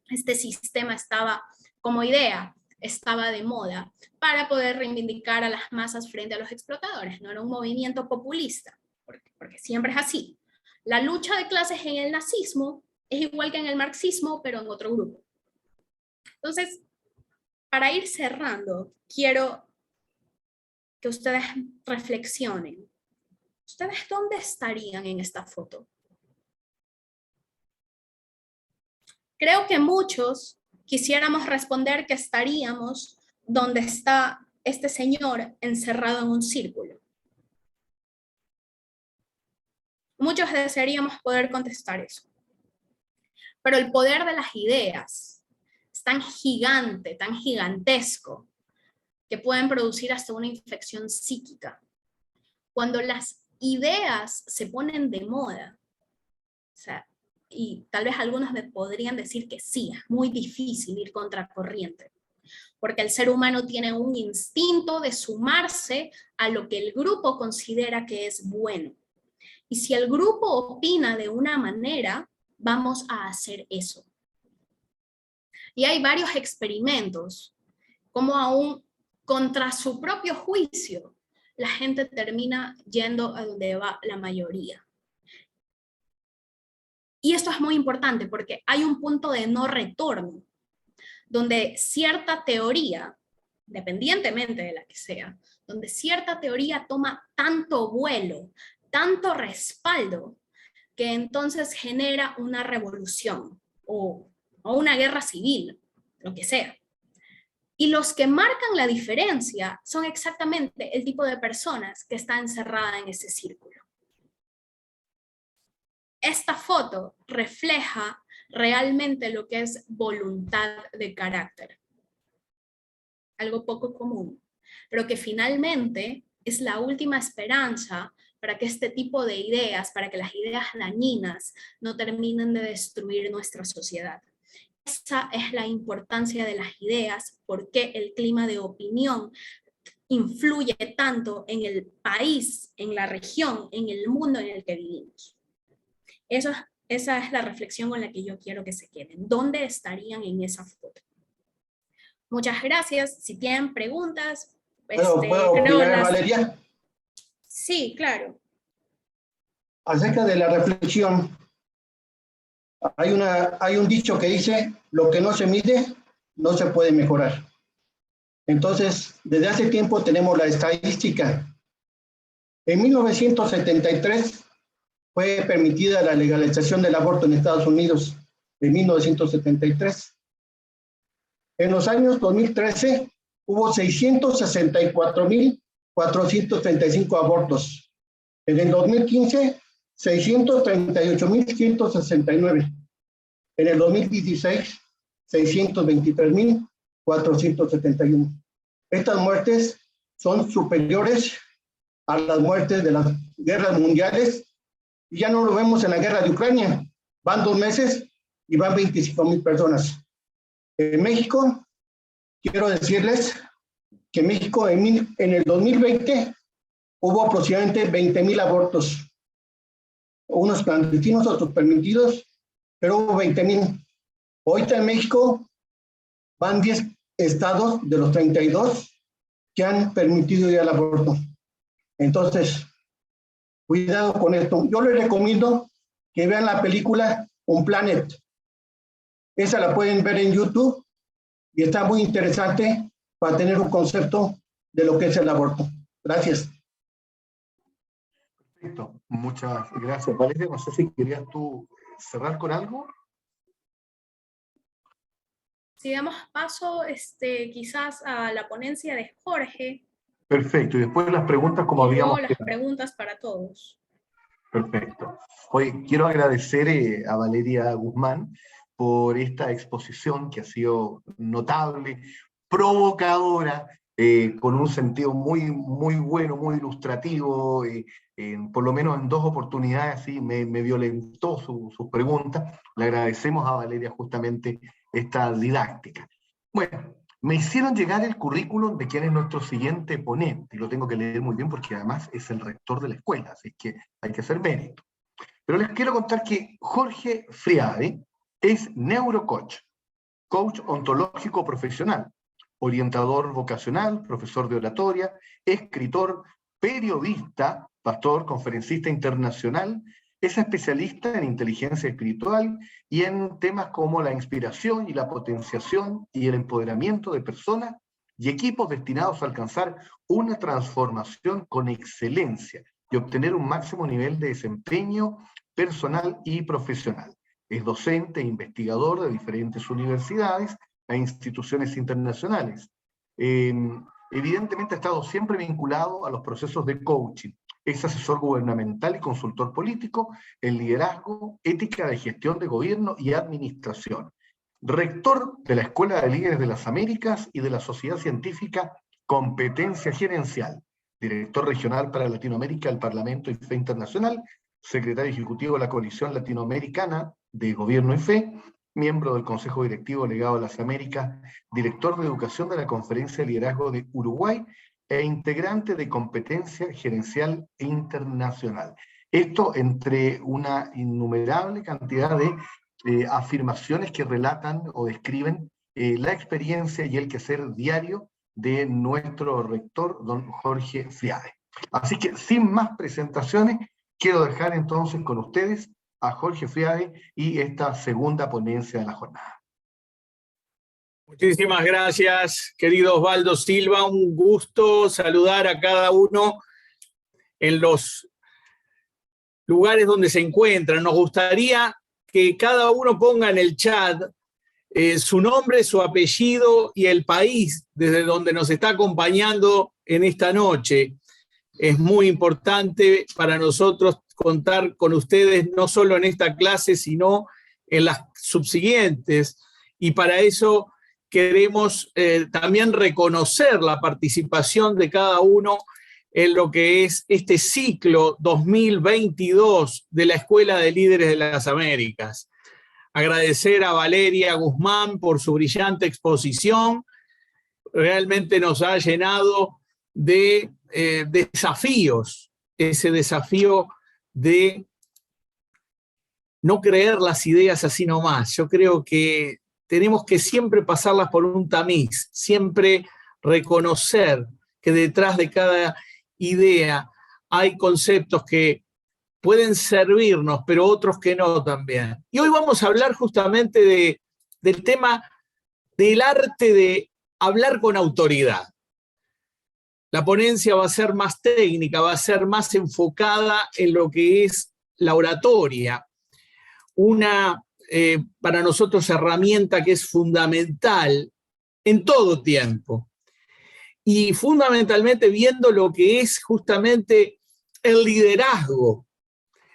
Este sistema estaba, como idea, estaba de moda para poder reivindicar a las masas frente a los explotadores. No era un movimiento populista, porque siempre es así. La lucha de clases en el nazismo es igual que en el marxismo, pero en otro grupo. Entonces, para ir cerrando, quiero que ustedes reflexionen. ¿Ustedes dónde estarían en esta foto? Creo que muchos quisiéramos responder que estaríamos donde está este señor encerrado en un círculo. Muchos desearíamos poder contestar eso. Pero el poder de las ideas es tan gigante, tan gigantesco, que pueden producir hasta una infección psíquica. Cuando las ideas se ponen de moda, o sea, y tal vez algunos me podrían decir que sí, es muy difícil ir contracorriente, porque el ser humano tiene un instinto de sumarse a lo que el grupo considera que es bueno. Y si el grupo opina de una manera, vamos a hacer eso. Y hay varios experimentos, como aún contra su propio juicio, la gente termina yendo a donde va la mayoría. Y esto es muy importante porque hay un punto de no retorno, donde cierta teoría, independientemente de la que sea, donde cierta teoría toma tanto vuelo, tanto respaldo, que entonces genera una revolución o una guerra civil, lo que sea. Y los que marcan la diferencia son exactamente el tipo de personas que está encerrada en ese círculo. Esta foto refleja realmente lo que es voluntad de carácter. Algo poco común, pero que finalmente es la última esperanza para que este tipo de ideas, para que las ideas dañinas no terminen de destruir nuestra sociedad. Esa es la importancia de las ideas, porque el clima de opinión influye tanto en el país, en la región, en el mundo en el que vivimos. Esa es la reflexión con la que yo quiero que se queden. ¿Dónde estarían en esa foto? Muchas gracias. Si tienen preguntas, ¿Puedo opinar, Valeria? Sí, claro. Acerca de la reflexión, hay un dicho que dice, lo que no se mide, no se puede mejorar. Entonces, desde hace tiempo tenemos la estadística. En 1973 fue permitida la legalización del aborto en Estados Unidos, en 1973. En los años 2013 hubo 664.435 abortos. En el 2015, 638.169. En el 2016, 623.471. Estas muertes son superiores a las muertes de las guerras mundiales, y ya no lo vemos en la guerra de Ucrania. Van 2 meses y van 25.000 personas. En México, quiero decirles que México en el 2020 hubo aproximadamente 20.000 abortos, unos clandestinos, otros permitidos, pero hubo 20.000. Ahorita en México van 10 estados de los 32 que han permitido ya el aborto. Entonces, cuidado con esto. Yo les recomiendo que vean la película Unplanet. Esa la pueden ver en YouTube y está muy interesante para tener un concepto de lo que es el aborto. Gracias. Perfecto, muchas gracias, Valeria. No sé si querías tú cerrar con algo. Si damos paso quizás a la ponencia de Jorge. Perfecto, y después las preguntas como habíamos quedado. Las preguntas para todos. Perfecto. Hoy quiero agradecer a Valeria Guzmán por esta exposición que ha sido notable, provocadora, con un sentido muy bueno, muy ilustrativo, por lo menos en 2 oportunidades sí, me violentó sus preguntas. Le agradecemos a Valeria justamente esta didáctica. Bueno, me hicieron llegar el currículum de quién es nuestro siguiente ponente, y lo tengo que leer muy bien porque además es el rector de la escuela, así que hay que hacer mérito. Pero les quiero contar que Jorge Friade es neurocoach, coach ontológico profesional, orientador vocacional, profesor de oratoria, escritor, periodista, pastor, conferencista internacional, es especialista en inteligencia espiritual y en temas como la inspiración y la potenciación y el empoderamiento de personas y equipos destinados a alcanzar una transformación con excelencia y obtener un máximo nivel de desempeño personal y profesional. Es docente e investigador de diferentes universidades e instituciones internacionales. Evidentemente ha estado siempre vinculado a los procesos de coaching. Es asesor gubernamental y consultor político en liderazgo, ética de gestión de gobierno y administración. Rector de la Escuela de Líderes de las Américas y de la Sociedad Científica Competencia Gerencial. Director regional para Latinoamérica del Parlamento y Fe Internacional. Secretario ejecutivo de la Coalición Latinoamericana de Gobierno y Fe. Miembro del Consejo Directivo Legado a las Américas. Director de Educación de la Conferencia de Liderazgo de Uruguay e integrante de Competencia Gerencial Internacional. Esto entre una innumerable cantidad de afirmaciones que relatan o describen la experiencia y el quehacer diario de nuestro rector, don Jorge Friade. Así que, sin más presentaciones, quiero dejar entonces con ustedes a Jorge Friade y esta segunda ponencia de la jornada. Muchísimas gracias, querido Osvaldo Silva. Un gusto saludar a cada uno en los lugares donde se encuentran. Nos gustaría que cada uno ponga en el chat su nombre, su apellido y el país desde donde nos está acompañando en esta noche. Es muy importante para nosotros contar con ustedes no solo en esta clase, sino en las subsiguientes. Y para eso queremos también reconocer la participación de cada uno en lo que es este ciclo 2022 de la Escuela de Líderes de las Américas. Agradecer a Valeria Guzmán por su brillante exposición. Realmente nos ha llenado de desafíos, ese desafío de no creer las ideas así nomás. Yo creo que tenemos que siempre pasarlas por un tamiz, siempre reconocer que detrás de cada idea hay conceptos que pueden servirnos, pero otros que no también. Y hoy vamos a hablar justamente del tema del arte de hablar con autoridad. La ponencia va a ser más técnica, va a ser más enfocada en lo que es la oratoria, una, para nosotros, herramienta que es fundamental en todo tiempo. Y fundamentalmente viendo lo que es justamente el liderazgo,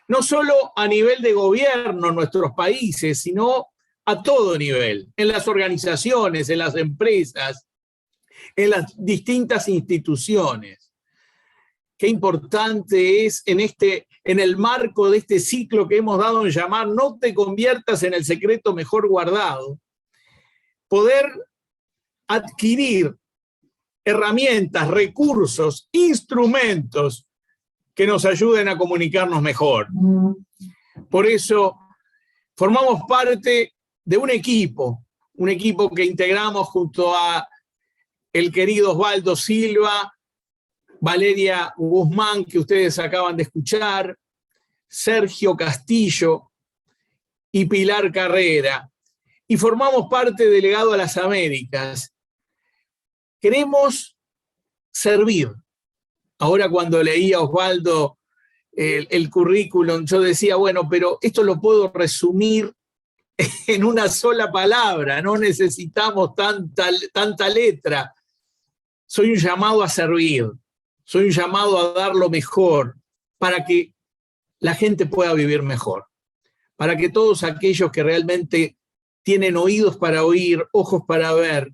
no solo a nivel de gobierno en nuestros países, sino a todo nivel, en las organizaciones, en las empresas, en las distintas instituciones. Qué importante es en el marco de este ciclo que hemos dado en llamar "No te conviertas en el secreto mejor guardado", poder adquirir herramientas, recursos, instrumentos que nos ayuden a comunicarnos mejor. Por eso formamos parte de un equipo que integramos junto a el querido Osvaldo Silva, Valeria Guzmán, que ustedes acaban de escuchar, Sergio Castillo y Pilar Carrera. Y formamos parte del Legado a las Américas. Queremos servir. Ahora, cuando leía Osvaldo el currículum, yo decía, bueno, pero esto lo puedo resumir en una sola palabra, no necesitamos tanta letra. Soy un llamado a servir, soy un llamado a dar lo mejor para que la gente pueda vivir mejor, para que todos aquellos que realmente tienen oídos para oír, ojos para ver,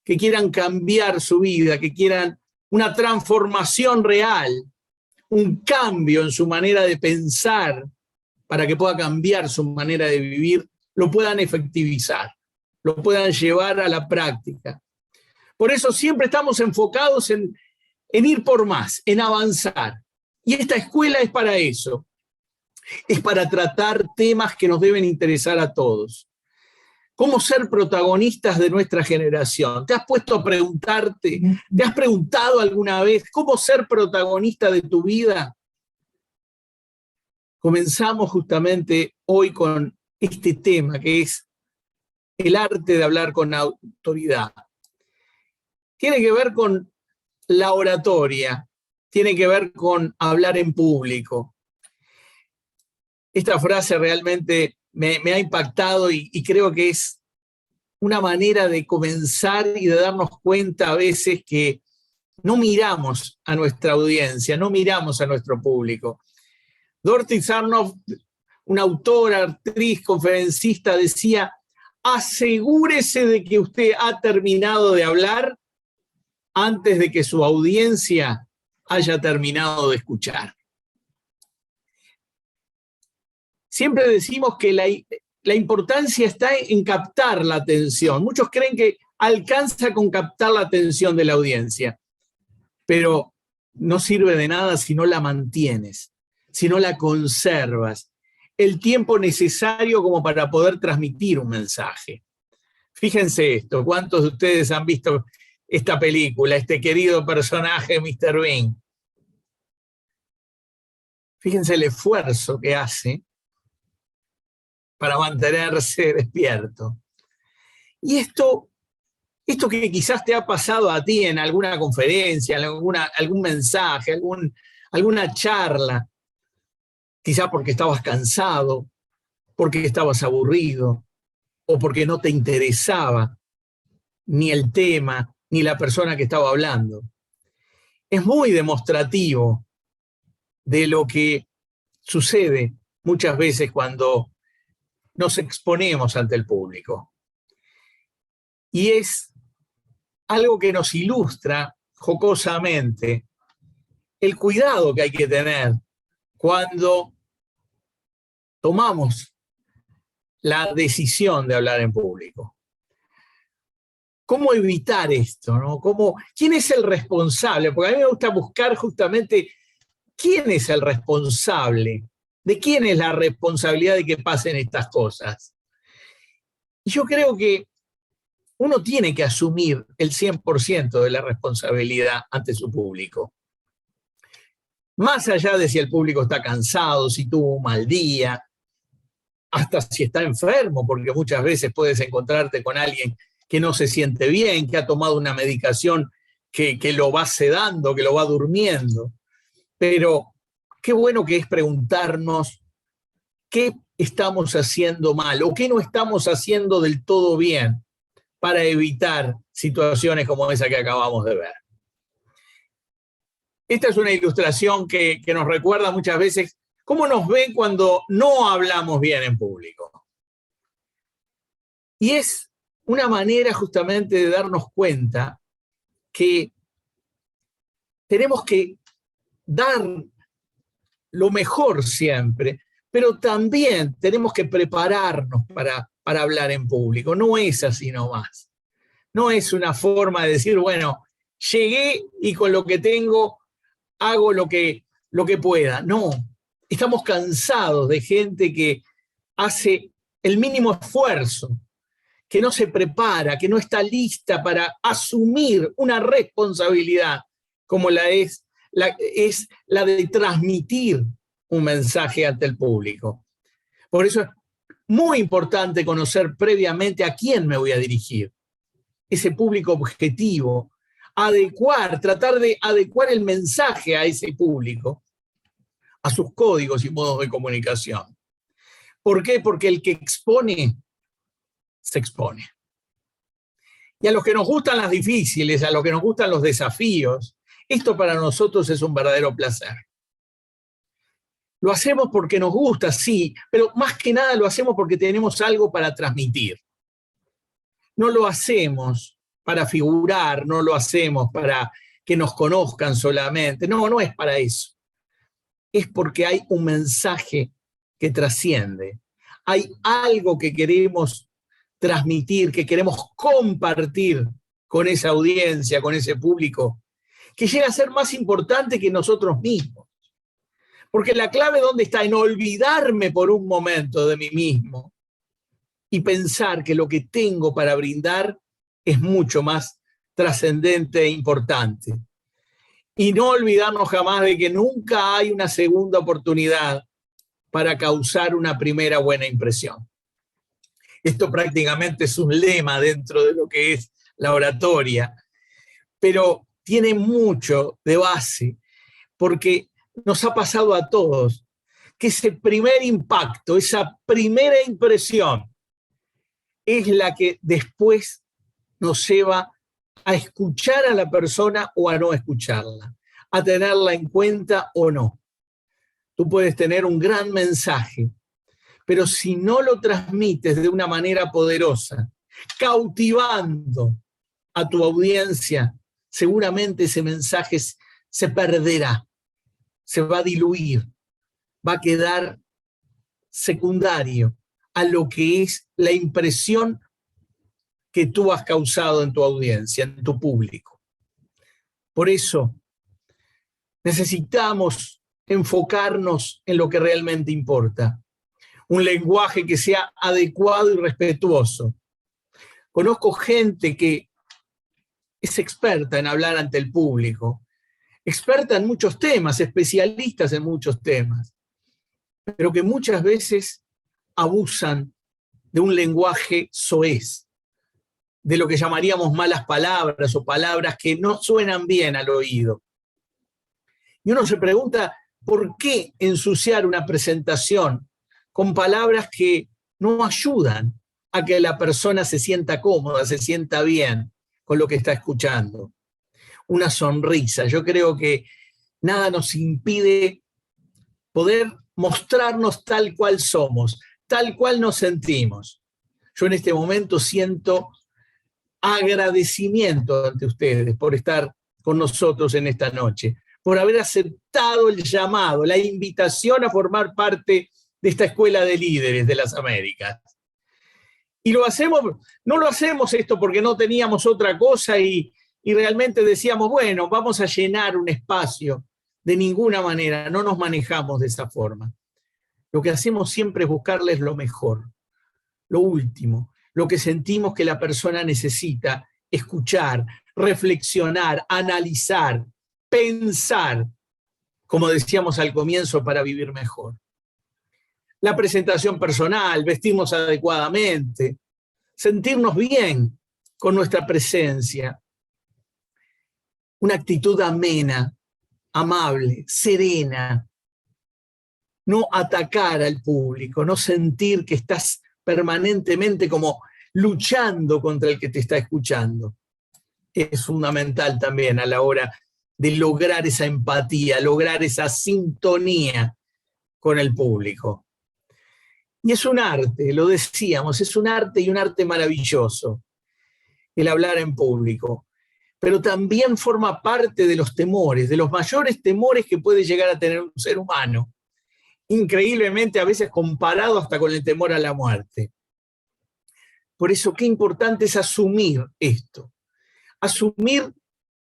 que quieran cambiar su vida, que quieran una transformación real, un cambio en su manera de pensar para que pueda cambiar su manera de vivir, lo puedan efectivizar, lo puedan llevar a la práctica. Por eso siempre estamos enfocados en ir por más, en avanzar. Y esta escuela es para eso, es para tratar temas que nos deben interesar a todos. ¿Cómo ser protagonistas de nuestra generación? ¿Te has puesto a preguntarte, te has preguntado alguna vez cómo ser protagonista de tu vida? Comenzamos justamente hoy con este tema que es el arte de hablar con autoridad. Tiene que ver con la oratoria, tiene que ver con hablar en público. Esta frase realmente me ha impactado y creo que es una manera de comenzar y de darnos cuenta a veces que no miramos a nuestra audiencia, no miramos a nuestro público. Dorothy Sarnoff, una autora, actriz, conferencista, decía: asegúrese de que usted ha terminado de hablar antes de que su audiencia haya terminado de escuchar. Siempre decimos que la importancia está en captar la atención. Muchos creen que alcanza con captar la atención de la audiencia, pero no sirve de nada si no la mantienes, si no la conservas, el tiempo necesario como para poder transmitir un mensaje. Fíjense esto, ¿cuántos de ustedes han visto esta película, este querido personaje, Mr. Bean? Fíjense el esfuerzo que hace para mantenerse despierto. Y esto Esto que quizás te ha pasado a ti en alguna conferencia, en algún mensaje, alguna charla, quizás porque estabas cansado, porque estabas aburrido, o porque no te interesaba ni el tema, ni la persona que estaba hablando. Es muy demostrativo de lo que sucede muchas veces cuando nos exponemos ante el público. Y es algo que nos ilustra jocosamente el cuidado que hay que tener cuando tomamos la decisión de hablar en público. ¿Cómo evitar esto, no? ¿Quién es el responsable? Porque a mí me gusta buscar justamente quién es el responsable, de quién es la responsabilidad de que pasen estas cosas. Y yo creo que uno tiene que asumir el 100% de la responsabilidad ante su público. Más allá de si el público está cansado, si tuvo un mal día, hasta si está enfermo, porque muchas veces puedes encontrarte con alguien que no se siente bien, que ha tomado una medicación que lo va sedando, que lo va durmiendo. Pero qué bueno que es preguntarnos qué estamos haciendo mal o qué no estamos haciendo del todo bien para evitar situaciones como esa que acabamos de ver. Esta es una ilustración que nos recuerda muchas veces cómo nos ven cuando no hablamos bien en público. Y es una manera justamente de darnos cuenta que tenemos que dar lo mejor siempre, pero también tenemos que prepararnos para hablar en público. No es así nomás. No es una forma de decir, bueno, llegué y con lo que tengo hago lo que pueda. No, estamos cansados de gente que hace el mínimo esfuerzo, que no se prepara, que no está lista para asumir una responsabilidad como es la de transmitir un mensaje ante el público. Por eso es muy importante conocer previamente a quién me voy a dirigir, ese público objetivo, tratar de adecuar el mensaje a ese público, a sus códigos y modos de comunicación. ¿Por qué? Porque el que expone, se expone. Y a los que nos gustan las difíciles, a los que nos gustan los desafíos, esto para nosotros es un verdadero placer. Lo hacemos porque nos gusta, sí, pero más que nada lo hacemos porque tenemos algo para transmitir. No lo hacemos para figurar, no lo hacemos para que nos conozcan solamente. No, no es para eso. Es porque hay un mensaje que trasciende. Hay algo que queremos transmitir, que queremos compartir con esa audiencia, con ese público, que llega a ser más importante que nosotros mismos. Porque la clave, ¿dónde está? En olvidarme por un momento de mí mismo y pensar que lo que tengo para brindar es mucho más trascendente e importante. Y no olvidarnos jamás de que nunca hay una segunda oportunidad para causar una primera buena impresión. Esto prácticamente es un lema dentro de lo que es la oratoria, pero tiene mucho de base, porque nos ha pasado a todos que ese primer impacto, esa primera impresión, es la que después nos lleva a escuchar a la persona o a no escucharla, a tenerla en cuenta o no. Tú puedes tener un gran mensaje, pero si no lo transmites de una manera poderosa, cautivando a tu audiencia, seguramente ese mensaje se perderá, se va a diluir, va a quedar secundario a lo que es la impresión que tú has causado en tu audiencia, en tu público. Por eso necesitamos enfocarnos en lo que realmente importa. Un lenguaje que sea adecuado y respetuoso. Conozco gente que es experta en hablar ante el público, experta en muchos temas, especialistas en muchos temas, pero que muchas veces abusan de un lenguaje soez, de lo que llamaríamos malas palabras o palabras que no suenan bien al oído. Y uno se pregunta, ¿por qué ensuciar una presentación con palabras que no ayudan a que la persona se sienta cómoda, se sienta bien con lo que está escuchando? Una sonrisa. Yo creo que nada nos impide poder mostrarnos tal cual somos, tal cual nos sentimos. Yo en este momento siento agradecimiento ante ustedes por estar con nosotros en esta noche, por haber aceptado el llamado, la invitación a formar parte de esta Escuela de Líderes de las Américas. Y lo hacemos, no lo hacemos esto porque no teníamos otra cosa y realmente decíamos, bueno, vamos a llenar un espacio. De ninguna manera, no nos manejamos de esa forma. Lo que hacemos siempre es buscarles lo mejor, lo último, lo que sentimos que la persona necesita escuchar, reflexionar, analizar, pensar, como decíamos al comienzo, para vivir mejor. La presentación personal, vestirnos adecuadamente, sentirnos bien con nuestra presencia, una actitud amena, amable, serena, no atacar al público, no sentir que estás permanentemente como luchando contra el que te está escuchando. Es fundamental también a la hora de lograr esa empatía, lograr esa sintonía con el público. Y es un arte, lo decíamos, es un arte y un arte maravilloso, el hablar en público. Pero también forma parte de los temores, de los mayores temores que puede llegar a tener un ser humano, increíblemente a veces comparado hasta con el temor a la muerte. Por eso qué importante es asumir esto, asumir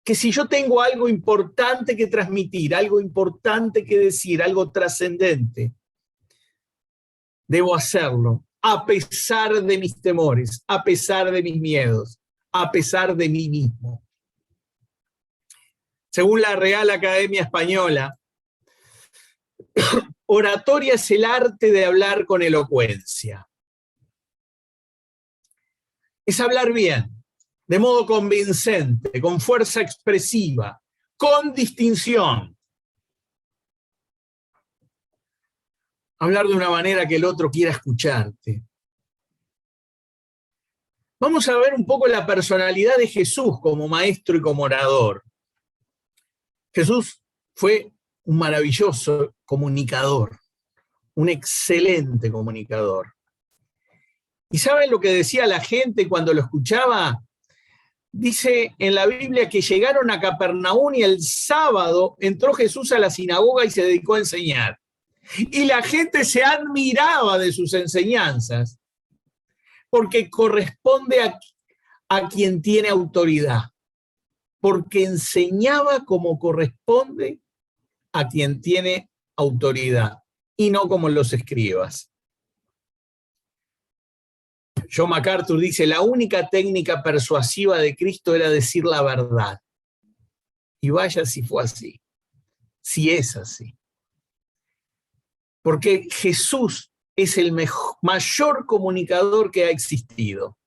que si yo tengo algo importante que transmitir, algo importante que decir, algo trascendente, debo hacerlo a pesar de mis temores, a pesar de mis miedos, a pesar de mí mismo. Según la Real Academia Española, oratoria es el arte de hablar con elocuencia. Es hablar bien, de modo convincente, con fuerza expresiva, con distinción. Hablar de una manera que el otro quiera escucharte. Vamos a ver un poco la personalidad de Jesús como maestro y como orador. Jesús fue un maravilloso comunicador, un excelente comunicador. ¿Y saben lo que decía la gente cuando lo escuchaba? Dice en la Biblia que llegaron a Capernaum y el sábado entró Jesús a la sinagoga y se dedicó a enseñar. Y la gente se admiraba de sus enseñanzas porque corresponde a quien tiene autoridad. Porque enseñaba como corresponde a quien tiene autoridad y no como los escribas. John MacArthur dice, la única técnica persuasiva de Cristo era decir la verdad. Y vaya si fue así, si es así. Porque Jesús es el mayor comunicador que ha existido.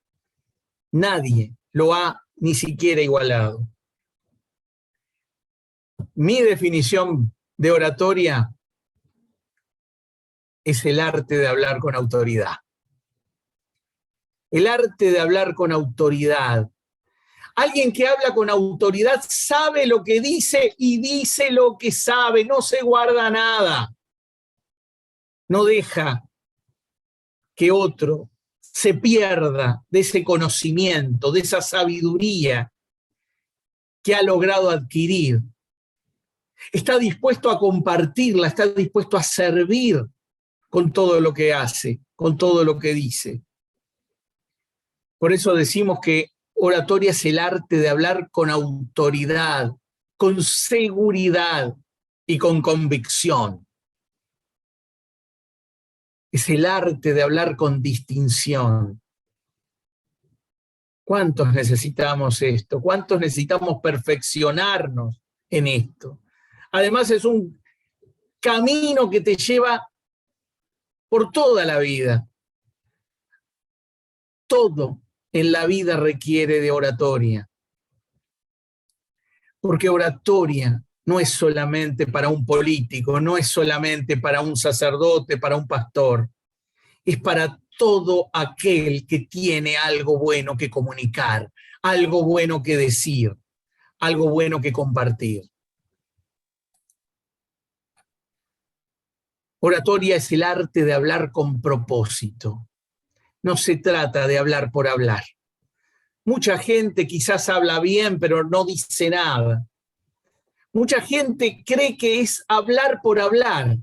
Nadie lo ha ni siquiera igualado. Mi definición de oratoria es el arte de hablar con autoridad. El arte de hablar con autoridad. Alguien que habla con autoridad sabe lo que dice y dice lo que sabe, no se guarda nada. No deja que otro se pierda de ese conocimiento, de esa sabiduría que ha logrado adquirir. Está dispuesto a compartirla, está dispuesto a servir con todo lo que hace, con todo lo que dice. Por eso decimos que oratoria es el arte de hablar con autoridad, con seguridad y con convicción. Es el arte de hablar con distinción. ¿Cuántos necesitamos esto? ¿Cuántos necesitamos perfeccionarnos en esto? Además es un camino que te lleva por toda la vida. Todo en la vida requiere de oratoria. Porque oratoria no es solamente para un político, no es solamente para un sacerdote, para un pastor. Es para todo aquel que tiene algo bueno que comunicar, algo bueno que decir, algo bueno que compartir. Oratoria es el arte de hablar con propósito. No se trata de hablar por hablar. Mucha gente quizás habla bien, pero no dice nada. Mucha gente cree que es hablar por hablar.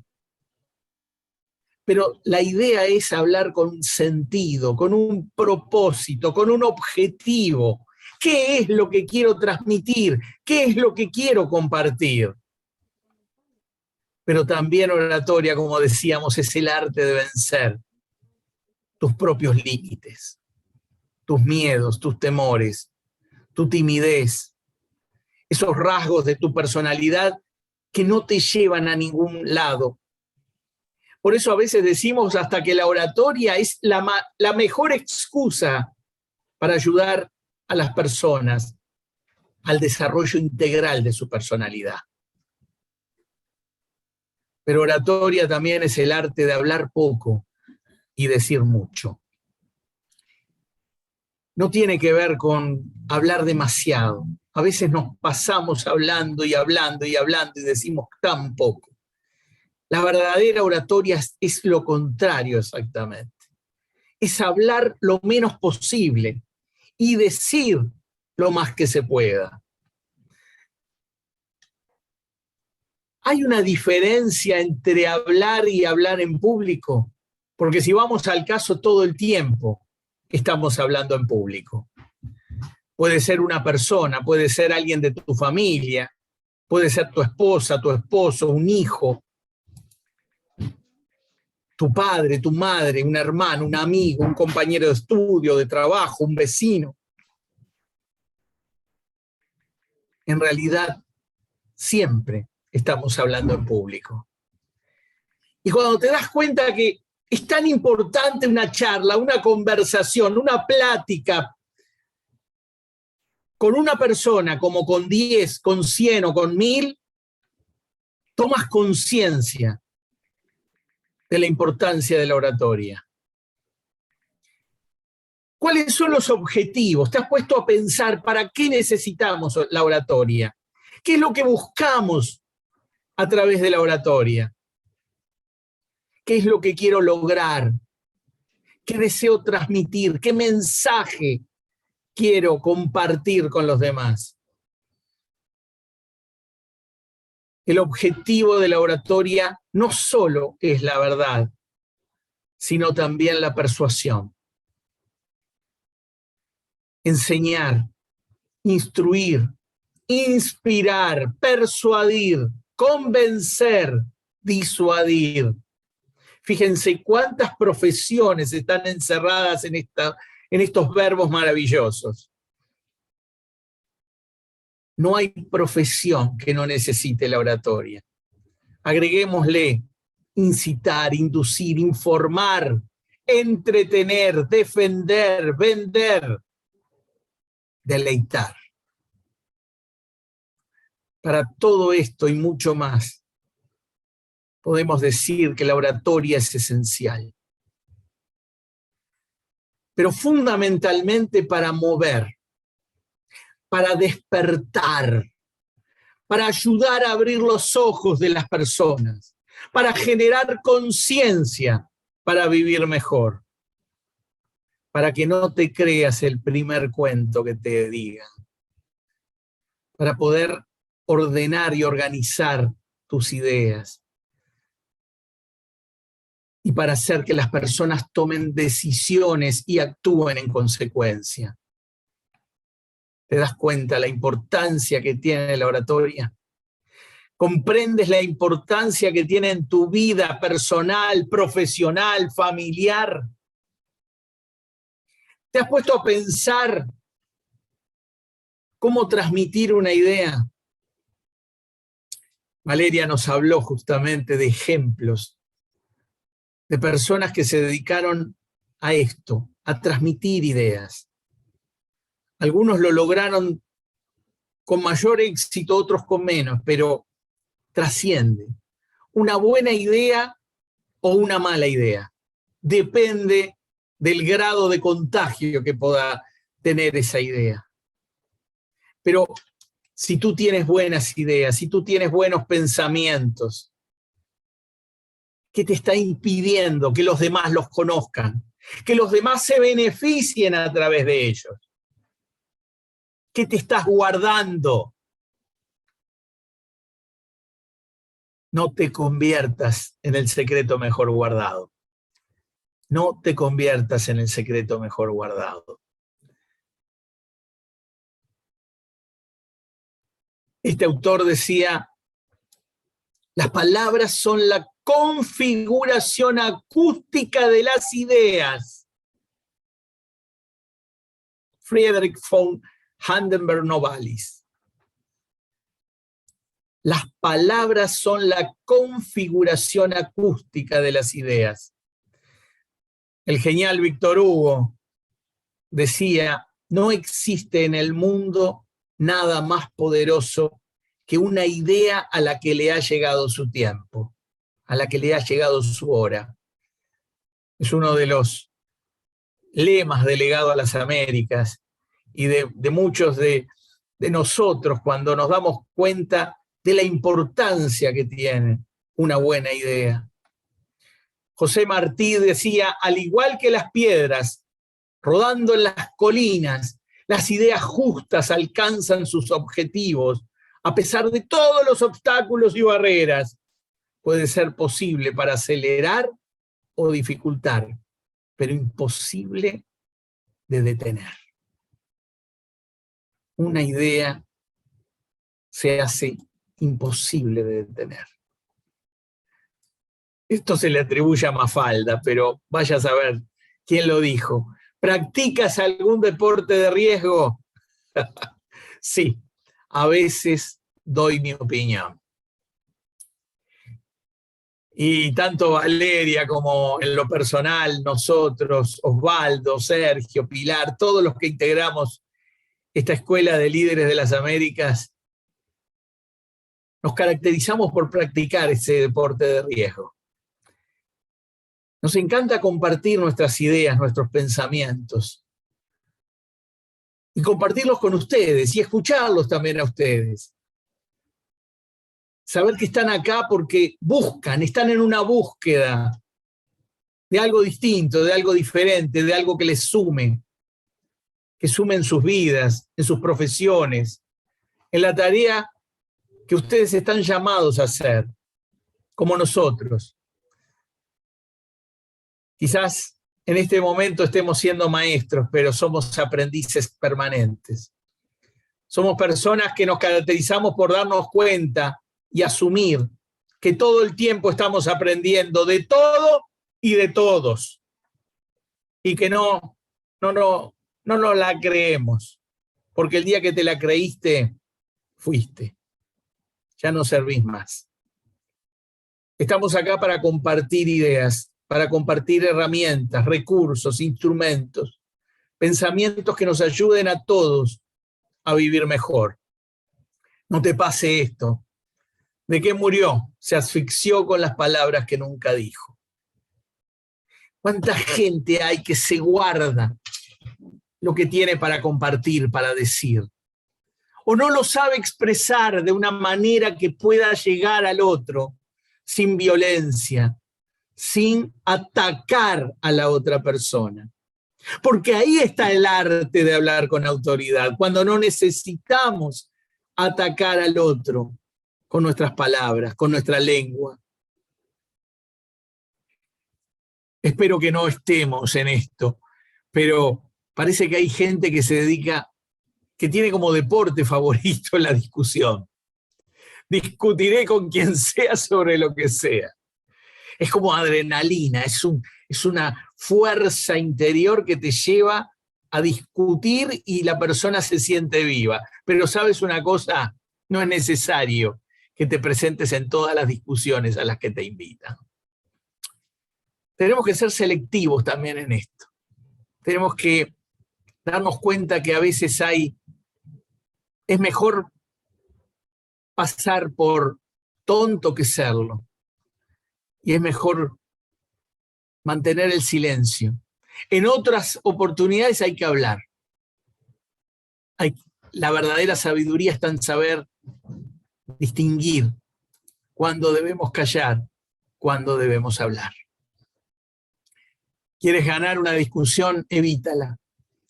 Pero la idea es hablar con un sentido, con un propósito, con un objetivo. ¿Qué es lo que quiero transmitir? ¿Qué es lo que quiero compartir? Pero también oratoria, como decíamos, es el arte de vencer tus propios límites, tus miedos, tus temores, tu timidez, esos rasgos de tu personalidad que no te llevan a ningún lado. Por eso a veces decimos hasta que la oratoria es la mejor excusa para ayudar a las personas al desarrollo integral de su personalidad. Pero oratoria también es el arte de hablar poco y decir mucho. No tiene que ver con hablar demasiado. A veces nos pasamos hablando y hablando y hablando y decimos tan poco. La verdadera oratoria es lo contrario exactamente. Es hablar lo menos posible y decir lo más que se pueda. ¿Hay una diferencia entre hablar y hablar en público? Porque si vamos al caso, todo el tiempo estamos hablando en público. Puede ser una persona, puede ser alguien de tu familia, puede ser tu esposa, tu esposo, un hijo, tu padre, tu madre, un hermano, un amigo, un compañero de estudio, de trabajo, un vecino. En realidad, siempre estamos hablando en público. Y cuando te das cuenta que es tan importante una charla, una conversación, una plática con una persona como con 10, con 100 o con 1000, tomas conciencia de la importancia de la oratoria. ¿Cuáles son los objetivos? ¿Te has puesto a pensar para qué necesitamos la oratoria? ¿Qué es lo que buscamos a través de la oratoria? ¿Qué es lo que quiero lograr? ¿Qué deseo transmitir? ¿Qué mensaje quiero compartir con los demás? El objetivo de la oratoria no solo es la verdad, sino también la persuasión. Enseñar, instruir, inspirar, persuadir, convencer, disuadir. Fíjense cuántas profesiones están encerradas en estos verbos maravillosos. No hay profesión que no necesite la oratoria. Agreguémosle incitar, inducir, informar, entretener, defender, vender, deleitar. Para todo esto y mucho más, podemos decir que la oratoria es esencial. Pero fundamentalmente para mover, para despertar, para ayudar a abrir los ojos de las personas, para generar conciencia para vivir mejor, para que no te creas el primer cuento que te digan, para poder ordenar y organizar tus ideas y para hacer que las personas tomen decisiones y actúen en consecuencia. ¿Te das cuenta la importancia que tiene la oratoria? ¿Comprendes la importancia que tiene en tu vida personal, profesional, familiar? ¿Te has puesto a pensar cómo transmitir una idea? Valeria nos habló justamente de ejemplos de personas que se dedicaron a esto, a transmitir ideas. Algunos lo lograron con mayor éxito, otros con menos, pero trasciende. Una buena idea o una mala idea. Depende del grado de contagio que pueda tener esa idea. Pero si tú tienes buenas ideas, si tú tienes buenos pensamientos, ¿qué te está impidiendo que los demás los conozcan? Que los demás se beneficien a través de ellos. ¿Qué te estás guardando? No te conviertas en el secreto mejor guardado. No te conviertas en el secreto mejor guardado. Este autor decía, las palabras son la configuración acústica de las ideas. Friedrich von Hardenberg-Novalis. Las palabras son la configuración acústica de las ideas. El genial Víctor Hugo decía, no existe en el mundo nada más poderoso que una idea a la que le ha llegado su tiempo, a la que le ha llegado su hora. Es uno de los lemas del legado a las Américas y de muchos de nosotros cuando nos damos cuenta de la importancia que tiene una buena idea. José Martí decía, al igual que las piedras, rodando en las colinas, las ideas justas alcanzan sus objetivos, a pesar de todos los obstáculos y barreras. Puede ser posible para acelerar o dificultar, pero imposible de detener. Una idea se hace imposible de detener. Esto se le atribuye a Mafalda, pero vaya a saber quién lo dijo. ¿Practicas algún deporte de riesgo? Sí, a veces doy mi opinión. Y tanto Valeria como en lo personal, nosotros, Osvaldo, Sergio, Pilar, todos los que integramos esta Escuela de Líderes de las Américas, nos caracterizamos por practicar ese deporte de riesgo. Nos encanta compartir nuestras ideas, nuestros pensamientos, y compartirlos con ustedes y escucharlos también a ustedes. Saber que están acá porque buscan, están en una búsqueda de algo distinto, de algo diferente, de algo que les sume, que sume en sus vidas, en sus profesiones, en la tarea que ustedes están llamados a hacer, como nosotros. Quizás en este momento estemos siendo maestros, pero somos aprendices permanentes. Somos personas que nos caracterizamos por darnos cuenta y asumir que todo el tiempo estamos aprendiendo de todo y de todos. Y que no nos la creemos, porque el día que te la creíste, fuiste. Ya no servís más. Estamos acá para compartir ideas, para compartir herramientas, recursos, instrumentos, pensamientos que nos ayuden a todos a vivir mejor. No te pase esto. ¿De qué murió? Se asfixió con las palabras que nunca dijo. ¿Cuánta gente hay que se guarda lo que tiene para compartir, para decir? O no lo sabe expresar de una manera que pueda llegar al otro sin violencia, sin atacar a la otra persona. Porque ahí está el arte de hablar con autoridad, cuando no necesitamos atacar al otro con nuestras palabras, con nuestra lengua. Espero que no estemos en esto, pero parece que hay gente que se dedica, que tiene como deporte favorito la discusión. Discutiré con quien sea sobre lo que sea. Es como adrenalina, es una fuerza interior que te lleva a discutir y la persona se siente viva. Pero ¿sabes una cosa? No es necesario que te presentes en todas las discusiones a las que te invitan. Tenemos que ser selectivos también en esto. Tenemos que darnos cuenta que a veces es mejor pasar por tonto que serlo, y es mejor mantener el silencio. En otras oportunidades hay que hablar. La verdadera sabiduría está en saber distinguir cuándo debemos callar, cuándo debemos hablar. ¿Quieres ganar una discusión? Evítala.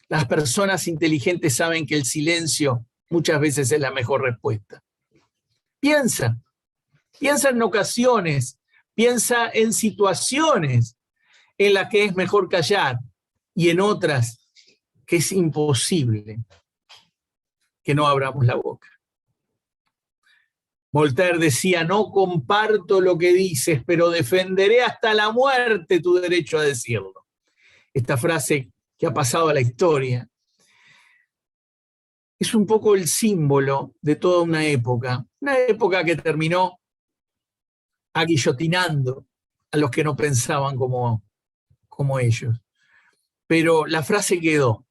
Las personas inteligentes saben que el silencio muchas veces es la mejor respuesta. Piensa en ocasiones, piensa en situaciones en las que es mejor callar y en otras que es imposible que no abramos la boca. Voltaire decía: no comparto lo que dices, pero defenderé hasta la muerte tu derecho a decirlo. Esta frase que ha pasado a la historia es un poco el símbolo de toda una época que terminó aguillotinando a los que no pensaban como ellos. Pero la frase quedó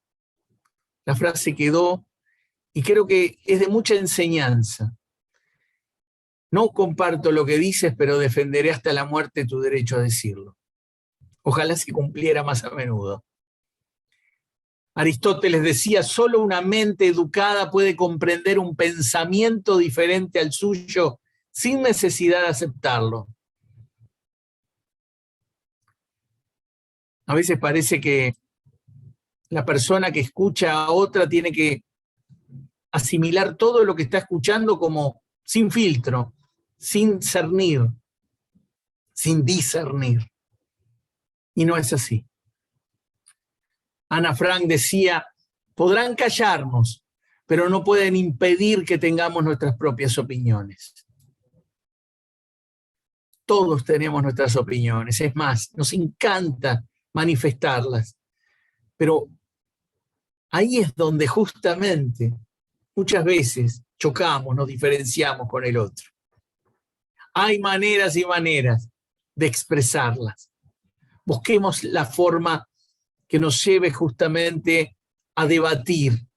y creo que es de mucha enseñanza. No comparto lo que dices, pero defenderé hasta la muerte tu derecho a decirlo. Ojalá se cumpliera más a menudo. Aristóteles decía: solo una mente educada puede comprender un pensamiento diferente al suyo sin necesidad de aceptarlo. A veces parece que la persona que escucha a otra tiene que asimilar todo lo que está escuchando como sin filtro, sin cernir, sin discernir. Y no es así. Ana Frank decía: podrán callarnos, pero no pueden impedir que tengamos nuestras propias opiniones. Todos tenemos nuestras opiniones, es más, nos encanta manifestarlas, pero ahí es donde justamente muchas veces chocamos, nos diferenciamos con el otro. Hay maneras y maneras de expresarlas. Busquemos la forma que nos lleve justamente a debatir,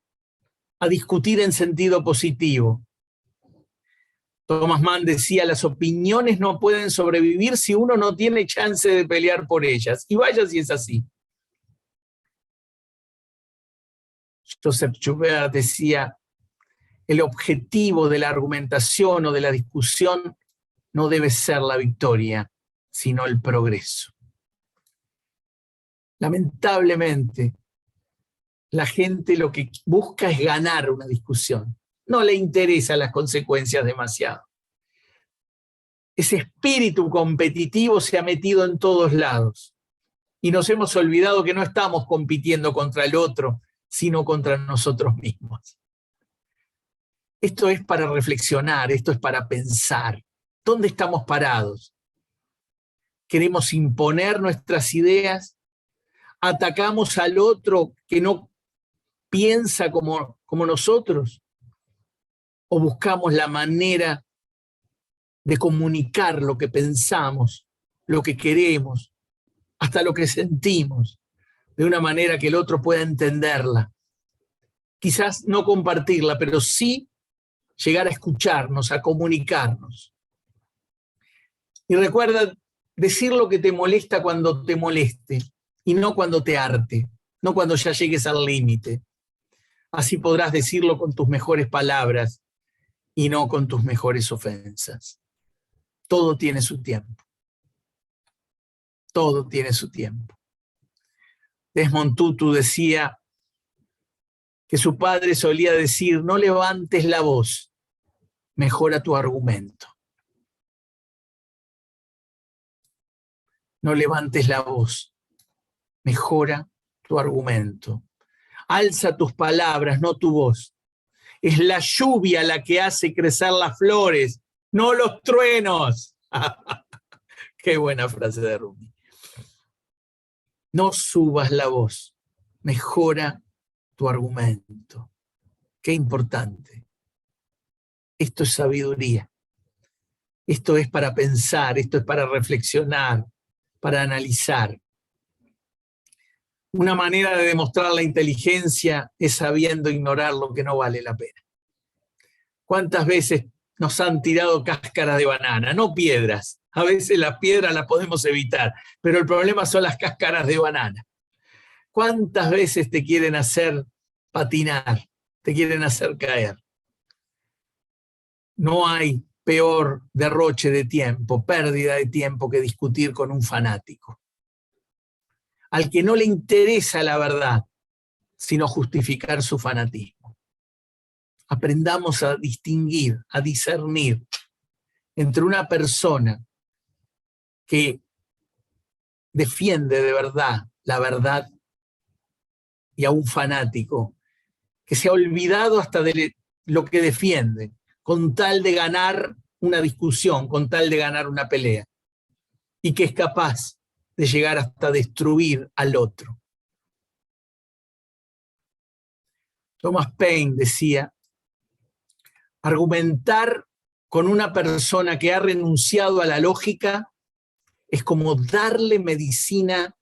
a discutir en sentido positivo. Thomas Mann decía: las opiniones no pueden sobrevivir si uno no tiene chance de pelear por ellas. Y vaya si es así. Joseph Joubert decía: el objetivo de la argumentación o de la discusión no debe ser la victoria, sino el progreso. Lamentablemente, la gente lo que busca es ganar una discusión. No le interesan las consecuencias demasiado. Ese espíritu competitivo se ha metido en todos lados. Y nos hemos olvidado que no estamos compitiendo contra el otro, sino contra nosotros mismos. Esto es para reflexionar, esto es para pensar. ¿Dónde estamos parados? ¿Queremos imponer nuestras ideas? ¿Atacamos al otro que no piensa como nosotros? ¿O buscamos la manera de comunicar lo que pensamos, lo que queremos, hasta lo que sentimos, de una manera que el otro pueda entenderla? Quizás no compartirla, pero sí llegar a escucharnos, a comunicarnos. Y recuerda decir lo que te molesta cuando te moleste, y no cuando te harte, no cuando ya llegues al límite. Así podrás decirlo con tus mejores palabras y no con tus mejores ofensas. Todo tiene su tiempo. Todo tiene su tiempo. Desmond Tutu decía que su padre solía decir: no levantes la voz, mejora tu argumento. No levantes la voz, mejora tu argumento. Alza tus palabras, no tu voz. Es la lluvia la que hace crecer las flores, no los truenos. Qué buena frase de Rumi. No subas la voz, mejora tu argumento. Qué importante. Esto es sabiduría. Esto es para pensar, esto es para reflexionar, para analizar. Una manera de demostrar la inteligencia es sabiendo ignorar lo que no vale la pena. ¿Cuántas veces nos han tirado cáscaras de banana? No piedras. A veces las piedras las podemos evitar, pero el problema son las cáscaras de banana. ¿Cuántas veces te quieren hacer patinar? Te quieren hacer caer. No hay peor derroche de tiempo, pérdida de tiempo que discutir con un fanático. Al que no le interesa la verdad, sino justificar su fanatismo. Aprendamos a distinguir, a discernir entre una persona que defiende de verdad la verdad y a un fanático que se ha olvidado hasta de lo que defiende, con tal de ganar una discusión, con tal de ganar una pelea, y que es capaz de llegar hasta destruir al otro. Thomas Paine decía, argumentar con una persona que ha renunciado a la lógica es como darle medicina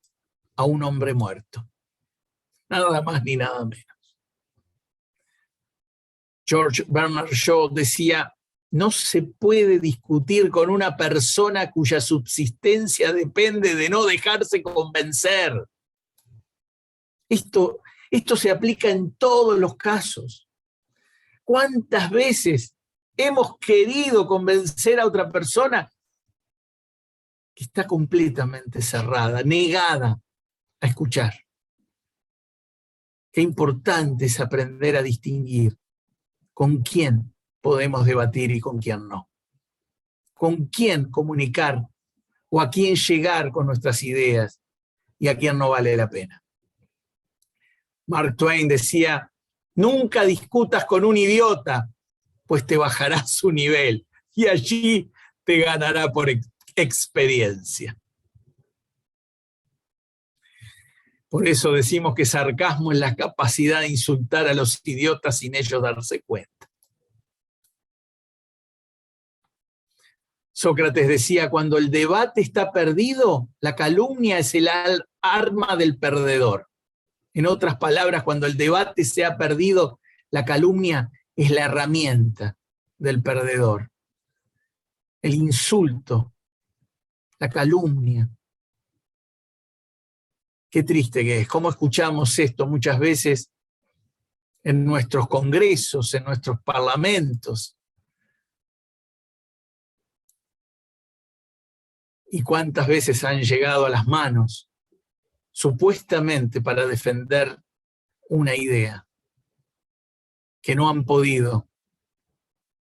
a un hombre muerto. Nada más ni nada menos. George Bernard Shaw decía, no se puede discutir con una persona cuya subsistencia depende de no dejarse convencer. Esto se aplica en todos los casos. ¿Cuántas veces hemos querido convencer a otra persona que está completamente cerrada, negada a escuchar? Qué importante es aprender a distinguir con quién podemos debatir y con quién no. Con quién comunicar o a quién llegar con nuestras ideas y a quién no vale la pena. Mark Twain decía, nunca discutas con un idiota, pues te bajará su nivel y allí te ganará por experiencia. Por eso decimos que sarcasmo es la capacidad de insultar a los idiotas sin ellos darse cuenta. Sócrates decía, cuando el debate está perdido, la calumnia es el arma del perdedor. En otras palabras, cuando el debate se ha perdido, la calumnia es la herramienta del perdedor. El insulto, la calumnia. Qué triste que es. ¿Cómo escuchamos esto muchas veces en nuestros congresos, en nuestros parlamentos? ¿Y cuántas veces han llegado a las manos, supuestamente para defender una idea, que no han podido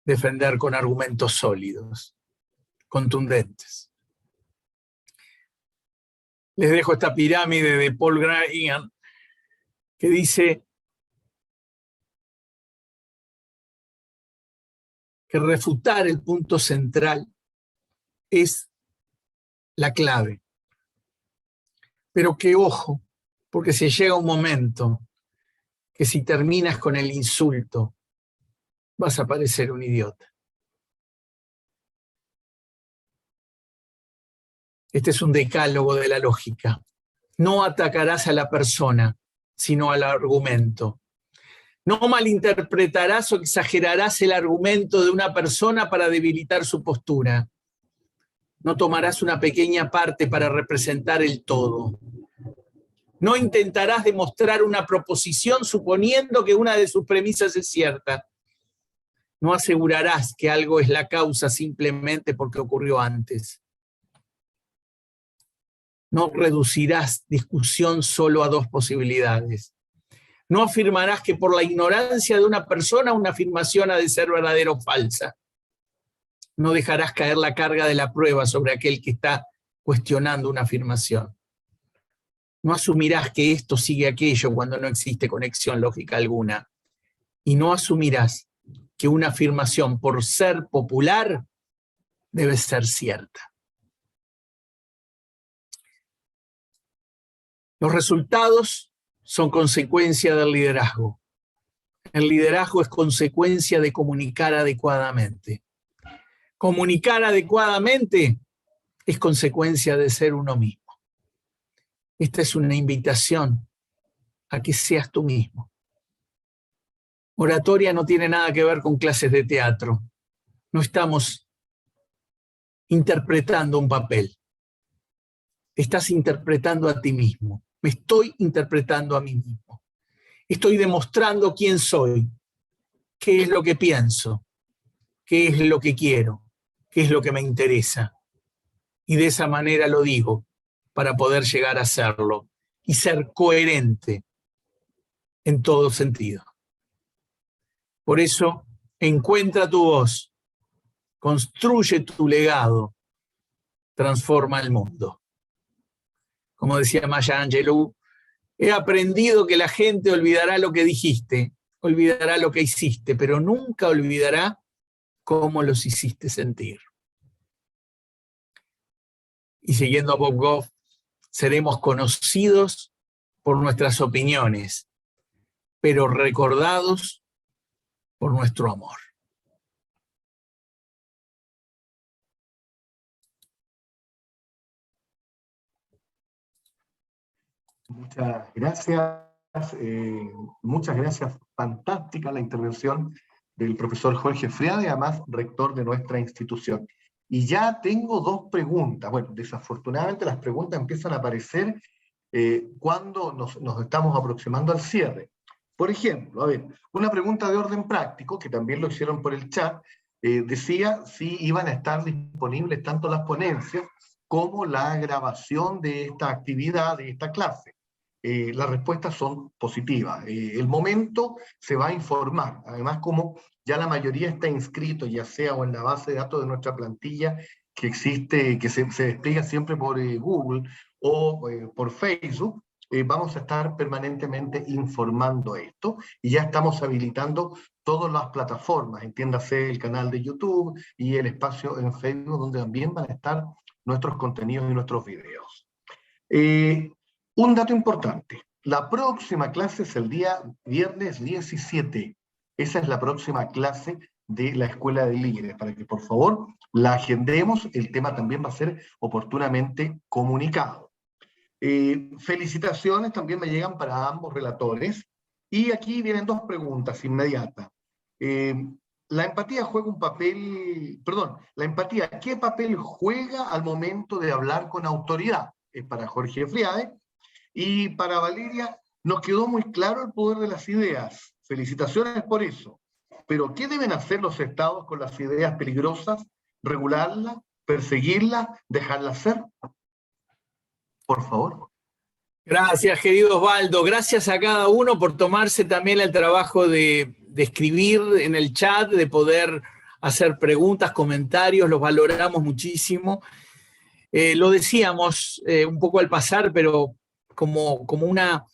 defender con argumentos sólidos, contundentes? Les dejo esta pirámide de Paul Graham que dice que refutar el punto central es la clave. Pero que ojo, porque se llega un momento que si terminas con el insulto, vas a parecer un idiota. Este es un decálogo de la lógica. No atacarás a la persona, sino al argumento. No malinterpretarás o exagerarás el argumento de una persona para debilitar su postura. No tomarás una pequeña parte para representar el todo. No intentarás demostrar una proposición suponiendo que una de sus premisas es cierta. No asegurarás que algo es la causa simplemente porque ocurrió antes. No reducirás discusión solo a dos posibilidades. No afirmarás que por la ignorancia de una persona una afirmación ha de ser verdadera o falsa. No dejarás caer la carga de la prueba sobre aquel que está cuestionando una afirmación. No asumirás que esto sigue aquello cuando no existe conexión lógica alguna. Y no asumirás que una afirmación, por ser popular, debe ser cierta. Los resultados son consecuencia del liderazgo. El liderazgo es consecuencia de comunicar adecuadamente. Comunicar adecuadamente es consecuencia de ser uno mismo. Esta es una invitación a que seas tú mismo. Oratoria no tiene nada que ver con clases de teatro. No estamos interpretando un papel. Estás interpretando a ti mismo. Me estoy interpretando a mí mismo. Estoy demostrando quién soy, qué es lo que pienso, qué es lo que quiero, qué es lo que me interesa. Y de esa manera lo digo para poder llegar a hacerlo y ser coherente en todo sentido. Por eso, encuentra tu voz, construye tu legado, transforma el mundo. Como decía Maya Angelou, he aprendido que la gente olvidará lo que dijiste, olvidará lo que hiciste, pero nunca olvidará cómo los hiciste sentir. Y siguiendo a Bob Goff, seremos conocidos por nuestras opiniones, pero recordados por nuestro amor. Muchas gracias. Muchas gracias. Fantástica la intervención del profesor Jorge Freade, además rector de nuestra institución. Y ya tengo dos preguntas. Bueno, desafortunadamente las preguntas empiezan a aparecer cuando nos estamos aproximando al cierre. Por ejemplo, a ver, una pregunta de orden práctico, que también lo hicieron por el chat, decía si iban a estar disponibles tanto las ponencias como la grabación de esta actividad, de esta clase. Las respuestas son positivas. El momento se va a informar. Además, como ya la mayoría está inscrito, ya sea o en la base de datos de nuestra plantilla que existe, que se despliega siempre por Google o por Facebook, vamos a estar permanentemente informando esto y ya estamos habilitando todas las plataformas, entiéndase el canal de YouTube y el espacio en Facebook, donde también van a estar nuestros contenidos y nuestros videos. Un dato importante, la próxima clase es el día viernes 17. Esa es la próxima clase de la Escuela de Líderes, para que por favor la agendemos. El tema también va a ser oportunamente comunicado. Felicitaciones también me llegan para ambos relatores. Y aquí vienen dos preguntas inmediatas. La empatía juega un papel, perdón, la empatía, ¿qué papel juega al momento de hablar con autoridad? Es para Jorge Freade. Y para Valeria, nos quedó muy claro el poder de las ideas. Felicitaciones por eso. Pero, ¿qué deben hacer los estados con las ideas peligrosas? ¿Regularlas? ¿Perseguirlas? ¿Dejarlas ser? Por favor. Gracias, querido Osvaldo. Gracias a cada uno por tomarse también el trabajo de escribir en el chat, de poder hacer preguntas, comentarios, los valoramos muchísimo. Lo decíamos un poco al pasar, pero como una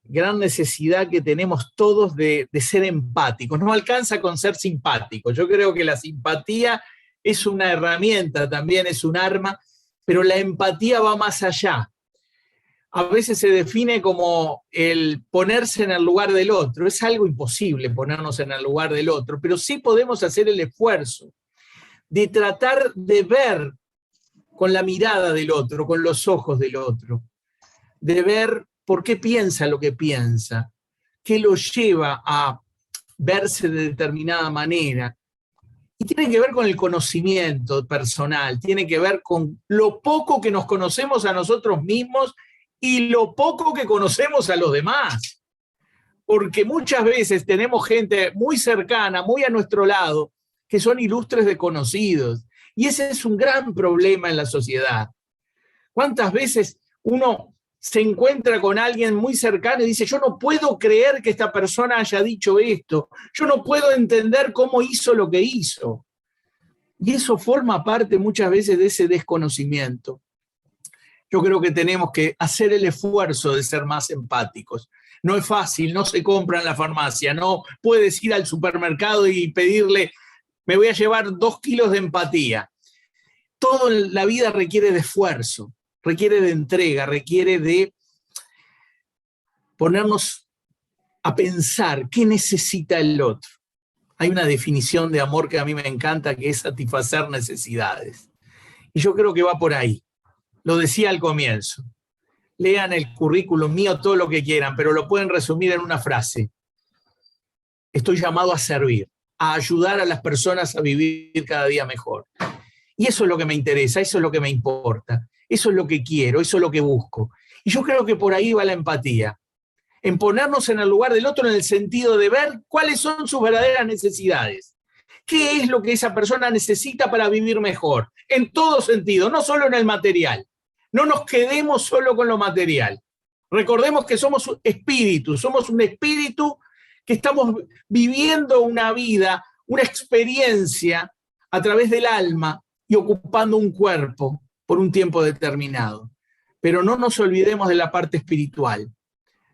gran necesidad que tenemos todos de ser empáticos. No alcanza con ser simpáticos. Yo creo que la simpatía es una herramienta, también es un arma, pero la empatía va más allá. A veces se define como el ponerse en el lugar del otro. Es algo imposible ponernos en el lugar del otro, pero sí podemos hacer el esfuerzo de tratar de ver con la mirada del otro, con los ojos del otro, de ver por qué piensa lo que piensa, qué lo lleva a verse de determinada manera. Y tiene que ver con el conocimiento personal, tiene que ver con lo poco que nos conocemos a nosotros mismos y lo poco que conocemos a los demás. Porque muchas veces tenemos gente muy cercana, muy a nuestro lado, que son ilustres desconocidos. Y ese es un gran problema en la sociedad. ¿Cuántas veces uno se encuentra con alguien muy cercano y dice, yo no puedo creer que esta persona haya dicho esto, yo no puedo entender cómo hizo lo que hizo? Y eso forma parte muchas veces de ese desconocimiento. Yo creo que tenemos que hacer el esfuerzo de ser más empáticos. No es fácil, no se compra en la farmacia, no puedes ir al supermercado y pedirle, me voy a llevar 2 kilos de empatía. Todo en la vida requiere de esfuerzo, requiere de entrega, requiere de ponernos a pensar qué necesita el otro. Hay una definición de amor que a mí me encanta, que es satisfacer necesidades. Y yo creo que va por ahí. Lo decía al comienzo. lean el currículum mío, todo lo que quieran, pero lo pueden resumir en una frase. Estoy llamado a servir, a ayudar a las personas a vivir cada día mejor. Y eso es lo que me interesa, eso es lo que me importa, eso es lo que quiero, eso es lo que busco. Y yo creo que por ahí va la empatía, en ponernos en el lugar del otro en el sentido de ver cuáles son sus verdaderas necesidades. ¿Qué es lo que esa persona necesita para vivir mejor? En todo sentido, no solo en el material. No nos quedemos solo con lo material. Recordemos que somos espíritus, somos un espíritu que estamos viviendo una vida, una experiencia a través del alma y ocupando un cuerpo por un tiempo determinado. Pero no nos olvidemos de la parte espiritual.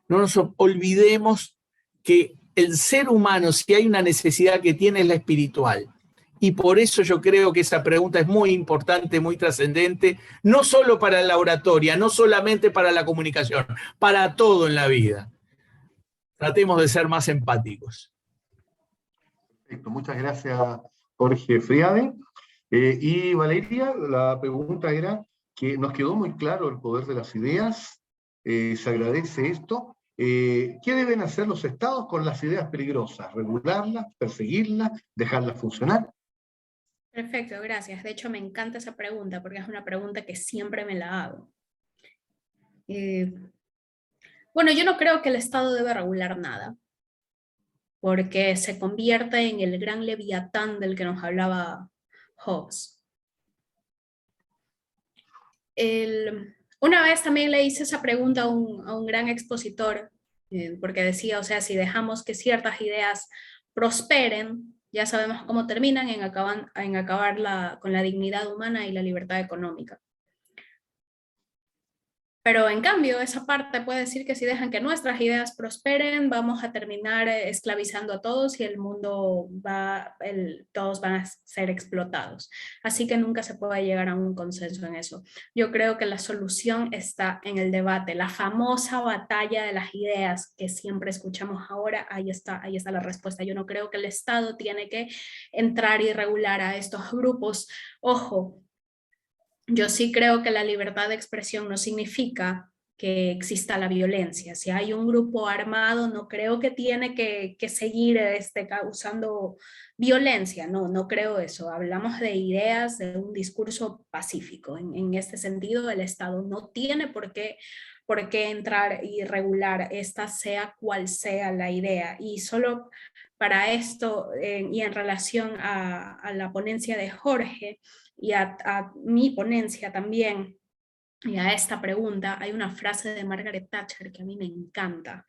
No nos olvidemos que el ser humano, si hay una necesidad que tiene, es la espiritual. Y por eso yo creo que esa pregunta es muy importante, muy trascendente, no solo para la oratoria, no solamente para la comunicación, para todo en la vida. Tratemos de ser más empáticos. Perfecto, muchas gracias, Jorge Friade. Y Valeria, la pregunta era que nos quedó muy claro el poder de las ideas, se agradece esto. ¿Qué deben hacer los estados con las ideas peligrosas? ¿Regularlas, perseguirlas, dejarlas funcionar? Perfecto, gracias. De hecho, me encanta esa pregunta porque es una pregunta que siempre me la hago. Bueno, yo no creo que el Estado debe regular nada, porque se convierte en el gran leviatán del que nos hablaba Hobbes. Una vez también le hice esa pregunta a un gran expositor, porque decía, o sea, si dejamos que ciertas ideas prosperen, ya sabemos cómo terminan en acabar con la dignidad humana y la libertad económica. Pero en cambio, esa parte puede decir que si dejan que nuestras ideas prosperen, vamos a terminar esclavizando a todos y el mundo todos van a ser explotados. Así que nunca se puede llegar a un consenso en eso. Yo creo que la solución está en el debate, la famosa batalla de las ideas que siempre escuchamos ahora, ahí está la respuesta. Yo no creo que el Estado tiene que entrar y regular a estos grupos. Ojo, yo sí creo que la libertad de expresión no significa que exista la violencia. Si hay un grupo armado, no creo que tiene que seguir causando violencia. No creo eso. Hablamos de ideas, de un discurso pacífico. En este sentido, el Estado no tiene por qué entrar y regular esta sea cual sea la idea. Y solo para esto, y en relación a la ponencia de Jorge, y a mi ponencia también, y a esta pregunta, hay una frase de Margaret Thatcher que a mí me encanta.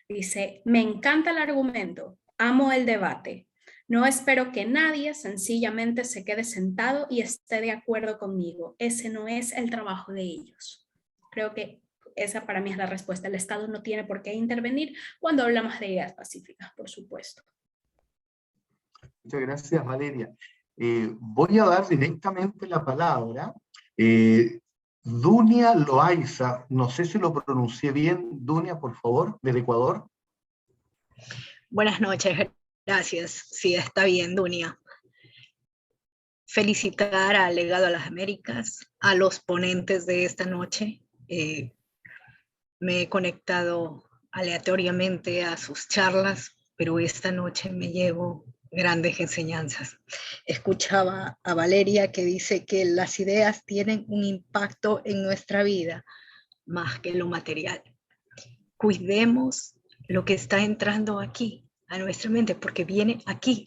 Dice, me encanta el argumento, amo el debate. No espero que nadie sencillamente se quede sentado y esté de acuerdo conmigo. Ese no es el trabajo de ellos. Creo que esa para mí es la respuesta. El Estado no tiene por qué intervenir cuando hablamos de ideas pacíficas, por supuesto. Muchas gracias, Valeria. Voy a dar directamente la palabra. Dunia Loaiza, no sé si lo pronuncié bien. Dunia, por favor, desde Ecuador. Buenas noches, gracias. Sí, está bien, Dunia. Felicitar al Legado a las Américas, a los ponentes de esta noche. Me he conectado aleatoriamente a sus charlas, pero esta noche me llevo grandes enseñanzas. Escuchaba a Valeria que dice que las ideas tienen un impacto en nuestra vida más que lo material. Cuidemos lo que está entrando aquí a nuestra mente, porque viene aquí,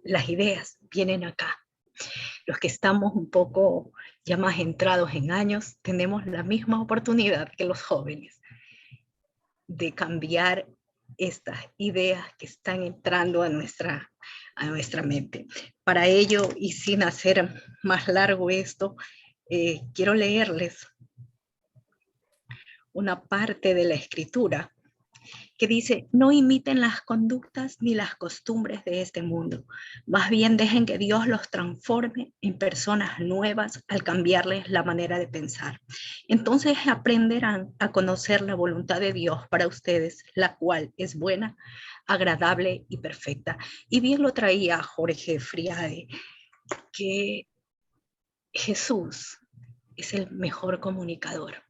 las ideas vienen acá. Los que estamos un poco ya más entrados en años, tenemos la misma oportunidad que los jóvenes de cambiar estas ideas que están entrando a nuestra mente. Para ello, y sin hacer más largo esto, quiero leerles una parte de la escritura que dice, no imiten las conductas ni las costumbres de este mundo, más bien dejen que Dios los transforme en personas nuevas al cambiarles la manera de pensar. Entonces aprenderán a conocer la voluntad de Dios para ustedes, la cual es buena, agradable y perfecta. Y bien lo traía Jorge Friade, que Jesús es el mejor comunicador.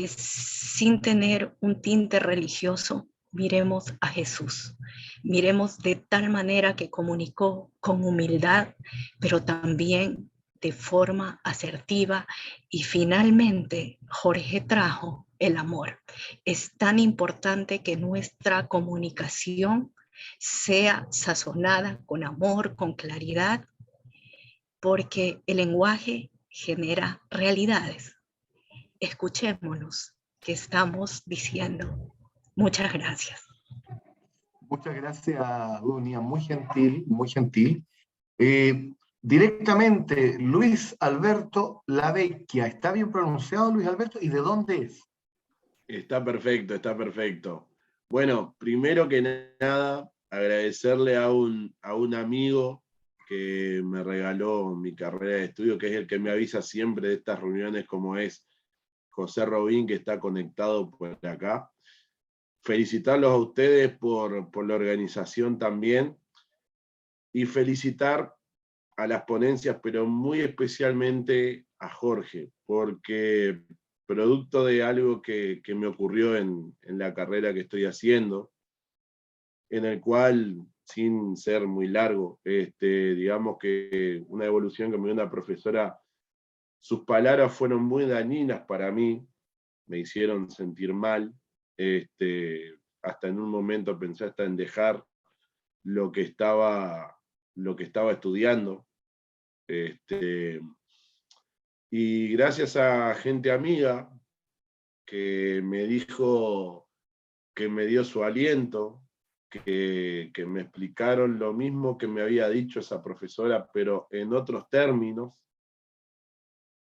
sin tener un tinte religioso, miremos a Jesús. Miremos de tal manera que comunicó con humildad, pero también de forma asertiva, y finalmente Jorge trajo el amor. Es tan importante que nuestra comunicación sea sazonada con amor, con claridad, porque el lenguaje genera realidades. Escuchémonos qué estamos diciendo. Muchas gracias. Muchas gracias, Dunia, muy gentil, muy gentil. Directamente, Luis Alberto Lavecchia. ¿Está bien pronunciado, Luis Alberto? ¿Y de dónde es? Está perfecto, está perfecto. Bueno, primero que nada, agradecerle a un amigo que me regaló mi carrera de estudio, que es el que me avisa siempre de estas reuniones, como es José Robín, que está conectado por acá. Felicitarlos a ustedes por la organización también, y felicitar a las ponencias, pero muy especialmente a Jorge, porque producto de algo que me ocurrió en la carrera que estoy haciendo, en el cual, sin ser muy largo, digamos que una evolución que me dio una profesora, sus palabras fueron muy dañinas para mí, me hicieron sentir mal, hasta en un momento pensé hasta en dejar lo que estaba estudiando. Y gracias a gente amiga que me dijo, que me dio su aliento, que me explicaron lo mismo que me había dicho esa profesora, pero en otros términos,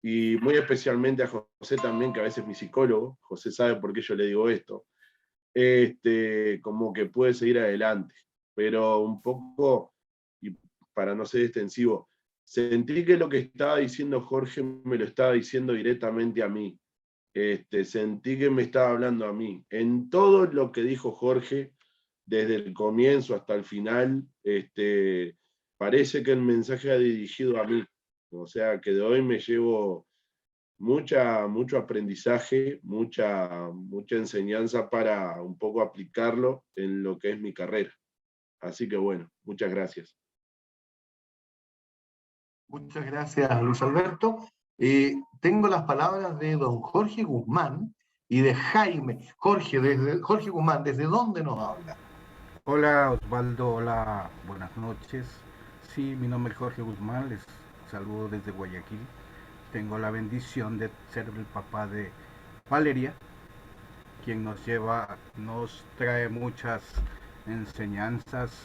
y muy especialmente a José también, que a veces es mi psicólogo. José sabe por qué yo le digo esto, como que puede seguir adelante, pero un poco, y para no ser extensivo, sentí que lo que estaba diciendo Jorge me lo estaba diciendo directamente a mí. Sentí que me estaba hablando a mí. En todo lo que dijo Jorge, desde el comienzo hasta el final, parece que el mensaje ha dirigido a mí. O sea, que de hoy me llevo mucho aprendizaje, mucha enseñanza para un poco aplicarlo en lo que es mi carrera. Así que bueno, muchas gracias. Muchas gracias, Luis Alberto. Tengo las palabras de don Jorge Guzmán y de Jaime. Jorge Guzmán, ¿desde dónde nos habla? Hola Osvaldo, hola, buenas noches. Sí, mi nombre es Jorge Guzmán, les saludo desde Guayaquil. Tengo la bendición de ser el papá de Valeria, quien nos trae muchas enseñanzas,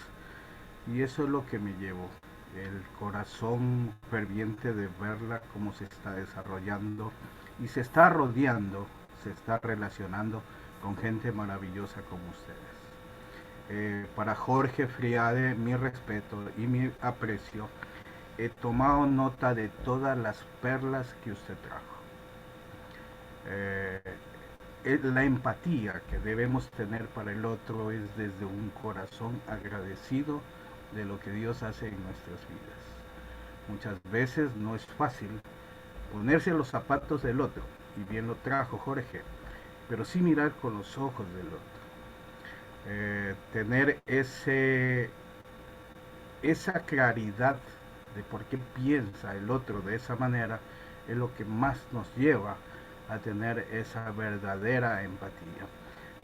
y eso es lo que me llevo, el corazón ferviente de verla cómo se está desarrollando y se está rodeando, se está relacionando con gente maravillosa como ustedes. Para Jorge Friade, mi respeto y mi aprecio. He tomado nota de todas las perlas que usted trajo. La empatía que debemos tener para el otro es desde un corazón agradecido de lo que Dios hace en nuestras vidas. Muchas veces no es fácil ponerse los zapatos del otro, y bien lo trajo Jorge, pero sí mirar con los ojos del otro. Tener esa claridad de por qué piensa el otro de esa manera es lo que más nos lleva a tener esa verdadera empatía.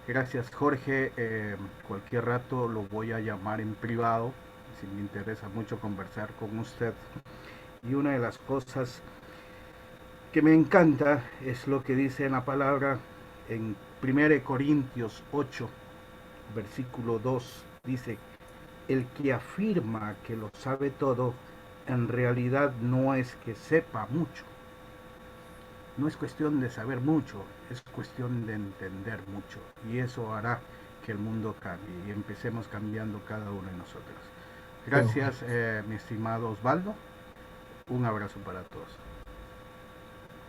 Gracias Jorge, cualquier rato lo voy a llamar en privado, si me interesa mucho conversar con usted. Y una de las cosas que me encanta es lo que dice en la palabra en 1 Corintios 8, versículo 2, dice: el que afirma que lo sabe todo, en realidad no es que sepa mucho. No es cuestión de saber mucho, es cuestión de entender mucho. Y eso hará que el mundo cambie y empecemos cambiando cada uno de nosotros. Gracias, mi estimado Osvaldo. Un abrazo para todos.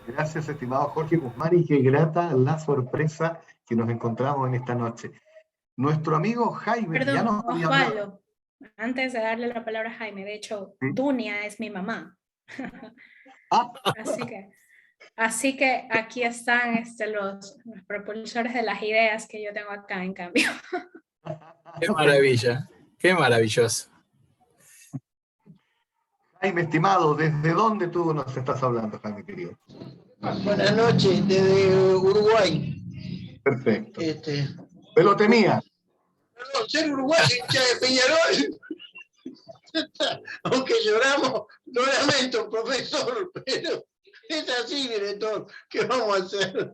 Gracias, estimado Jorge Guzmán, y qué grata la sorpresa que nos encontramos en esta noche. Nuestro amigo Jaime, perdón, ya nos había hablado. Osvaldo, antes de darle la palabra a Jaime, de hecho, ¿Sí? Dunia es mi mamá. Ah. Así que Así que aquí están los propulsores de las ideas que yo tengo acá, en cambio. Qué maravilla, qué maravilloso. Jaime, estimado, ¿desde dónde tú nos estás hablando, Jaime, querido? Buenas noches, desde Uruguay. Perfecto. Me lo temía. Perdón, ser uruguayo, hincha de Peñarol. Aunque lloramos, lo lamento, profesor, pero es así, director. ¿Qué vamos a hacer?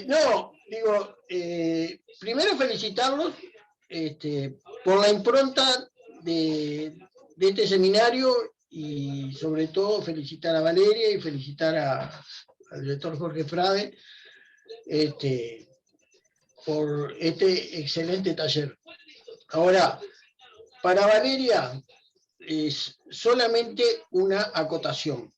No, digo, primero felicitarlos por la impronta de este seminario y sobre todo felicitar a Valeria y felicitar al director Jorge Frade por este excelente taller. Ahora, para Valeria es solamente una acotación.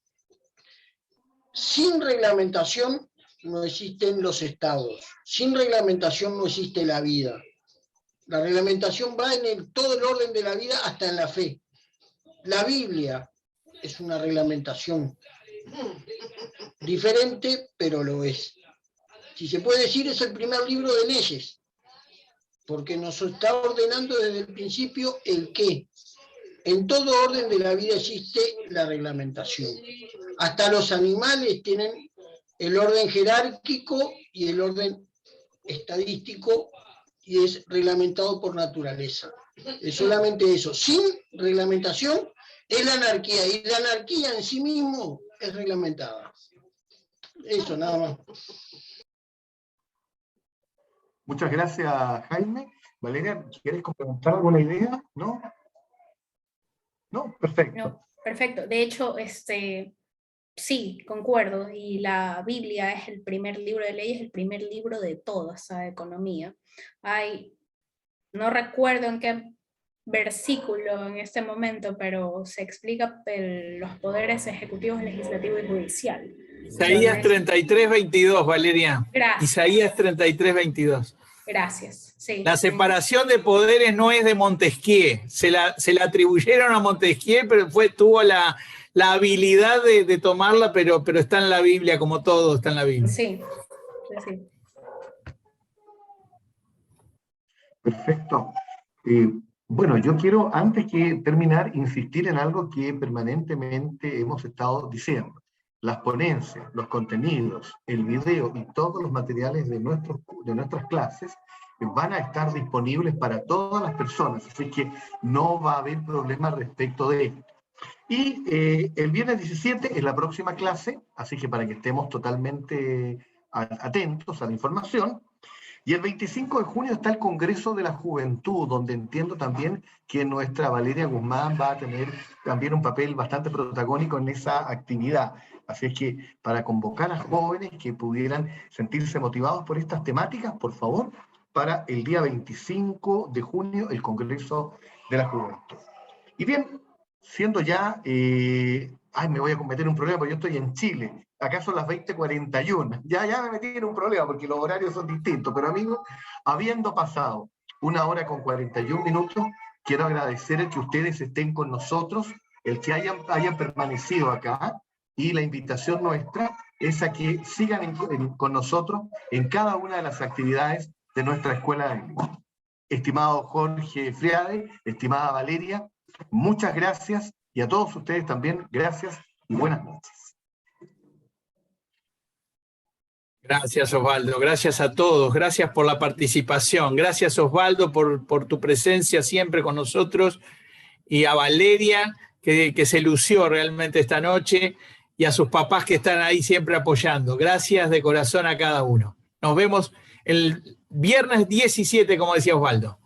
Sin reglamentación no existen los estados. Sin reglamentación no existe la vida. La reglamentación va en todo el orden de la vida, hasta en la fe. La Biblia es una reglamentación diferente, pero lo es. Si se puede decir, es el primer libro de leyes, porque nos está ordenando desde el principio el qué. En todo orden de la vida existe la reglamentación. Hasta los animales tienen el orden jerárquico y el orden estadístico, y es reglamentado por naturaleza. Es solamente eso. Sin reglamentación es la anarquía, y la anarquía en sí mismo es reglamentada. Eso, nada más. Muchas gracias, Jaime. Valeria, ¿quieres complementar alguna idea? ¿No? No, perfecto. No, perfecto. De hecho, sí, concuerdo. Y la Biblia es el primer libro de leyes, el primer libro de toda esa economía. No recuerdo en qué versículo en este momento, pero se explica los poderes ejecutivos, legislativo y judicial. Isaías 33:22, Valeria. Gracias. Isaías 33:22. Gracias. Sí, la separación de poderes no es de Montesquieu. Se la atribuyeron a Montesquieu, pero tuvo la habilidad de tomarla, pero está en la Biblia, como todo está en la Biblia. Sí, sí. Perfecto. Bueno, yo quiero, antes que terminar, insistir en algo que permanentemente hemos estado diciendo. Las ponencias, los contenidos, el video y todos los materiales de nuestras clases van a estar disponibles para todas las personas, así que no va a haber problema respecto de esto. Y el viernes 17 es la próxima clase, así que para que estemos totalmente atentos a la información. Y el 25 de junio está el Congreso de la Juventud, donde entiendo también que nuestra Valeria Guzmán va a tener también un papel bastante protagónico en esa actividad. Así es que para convocar a jóvenes que pudieran sentirse motivados por estas temáticas, por favor, para el día 25 de junio, el Congreso de la Juventud. Y bien, siendo ya, me voy a cometer un problema porque yo estoy en Chile. Acá son las 20:41. Ya me metí en un problema porque los horarios son distintos. Pero amigos, habiendo pasado 1 hora con 41 minutos, quiero agradecer el que ustedes estén con nosotros, el que hayan permanecido acá, y la invitación nuestra es a que sigan con nosotros en cada una de las actividades de nuestra Escuela de Leyes. Estimado Jorge Frade, estimada Valeria, muchas gracias, y a todos ustedes también, gracias y buenas noches. Gracias, Osvaldo. Gracias a todos. Gracias por la participación. Gracias, Osvaldo, por tu presencia siempre con nosotros. Y a Valeria, que se lució realmente esta noche, y a sus papás que están ahí siempre apoyando. Gracias de corazón a cada uno. Nos vemos el viernes 17, como decía Osvaldo.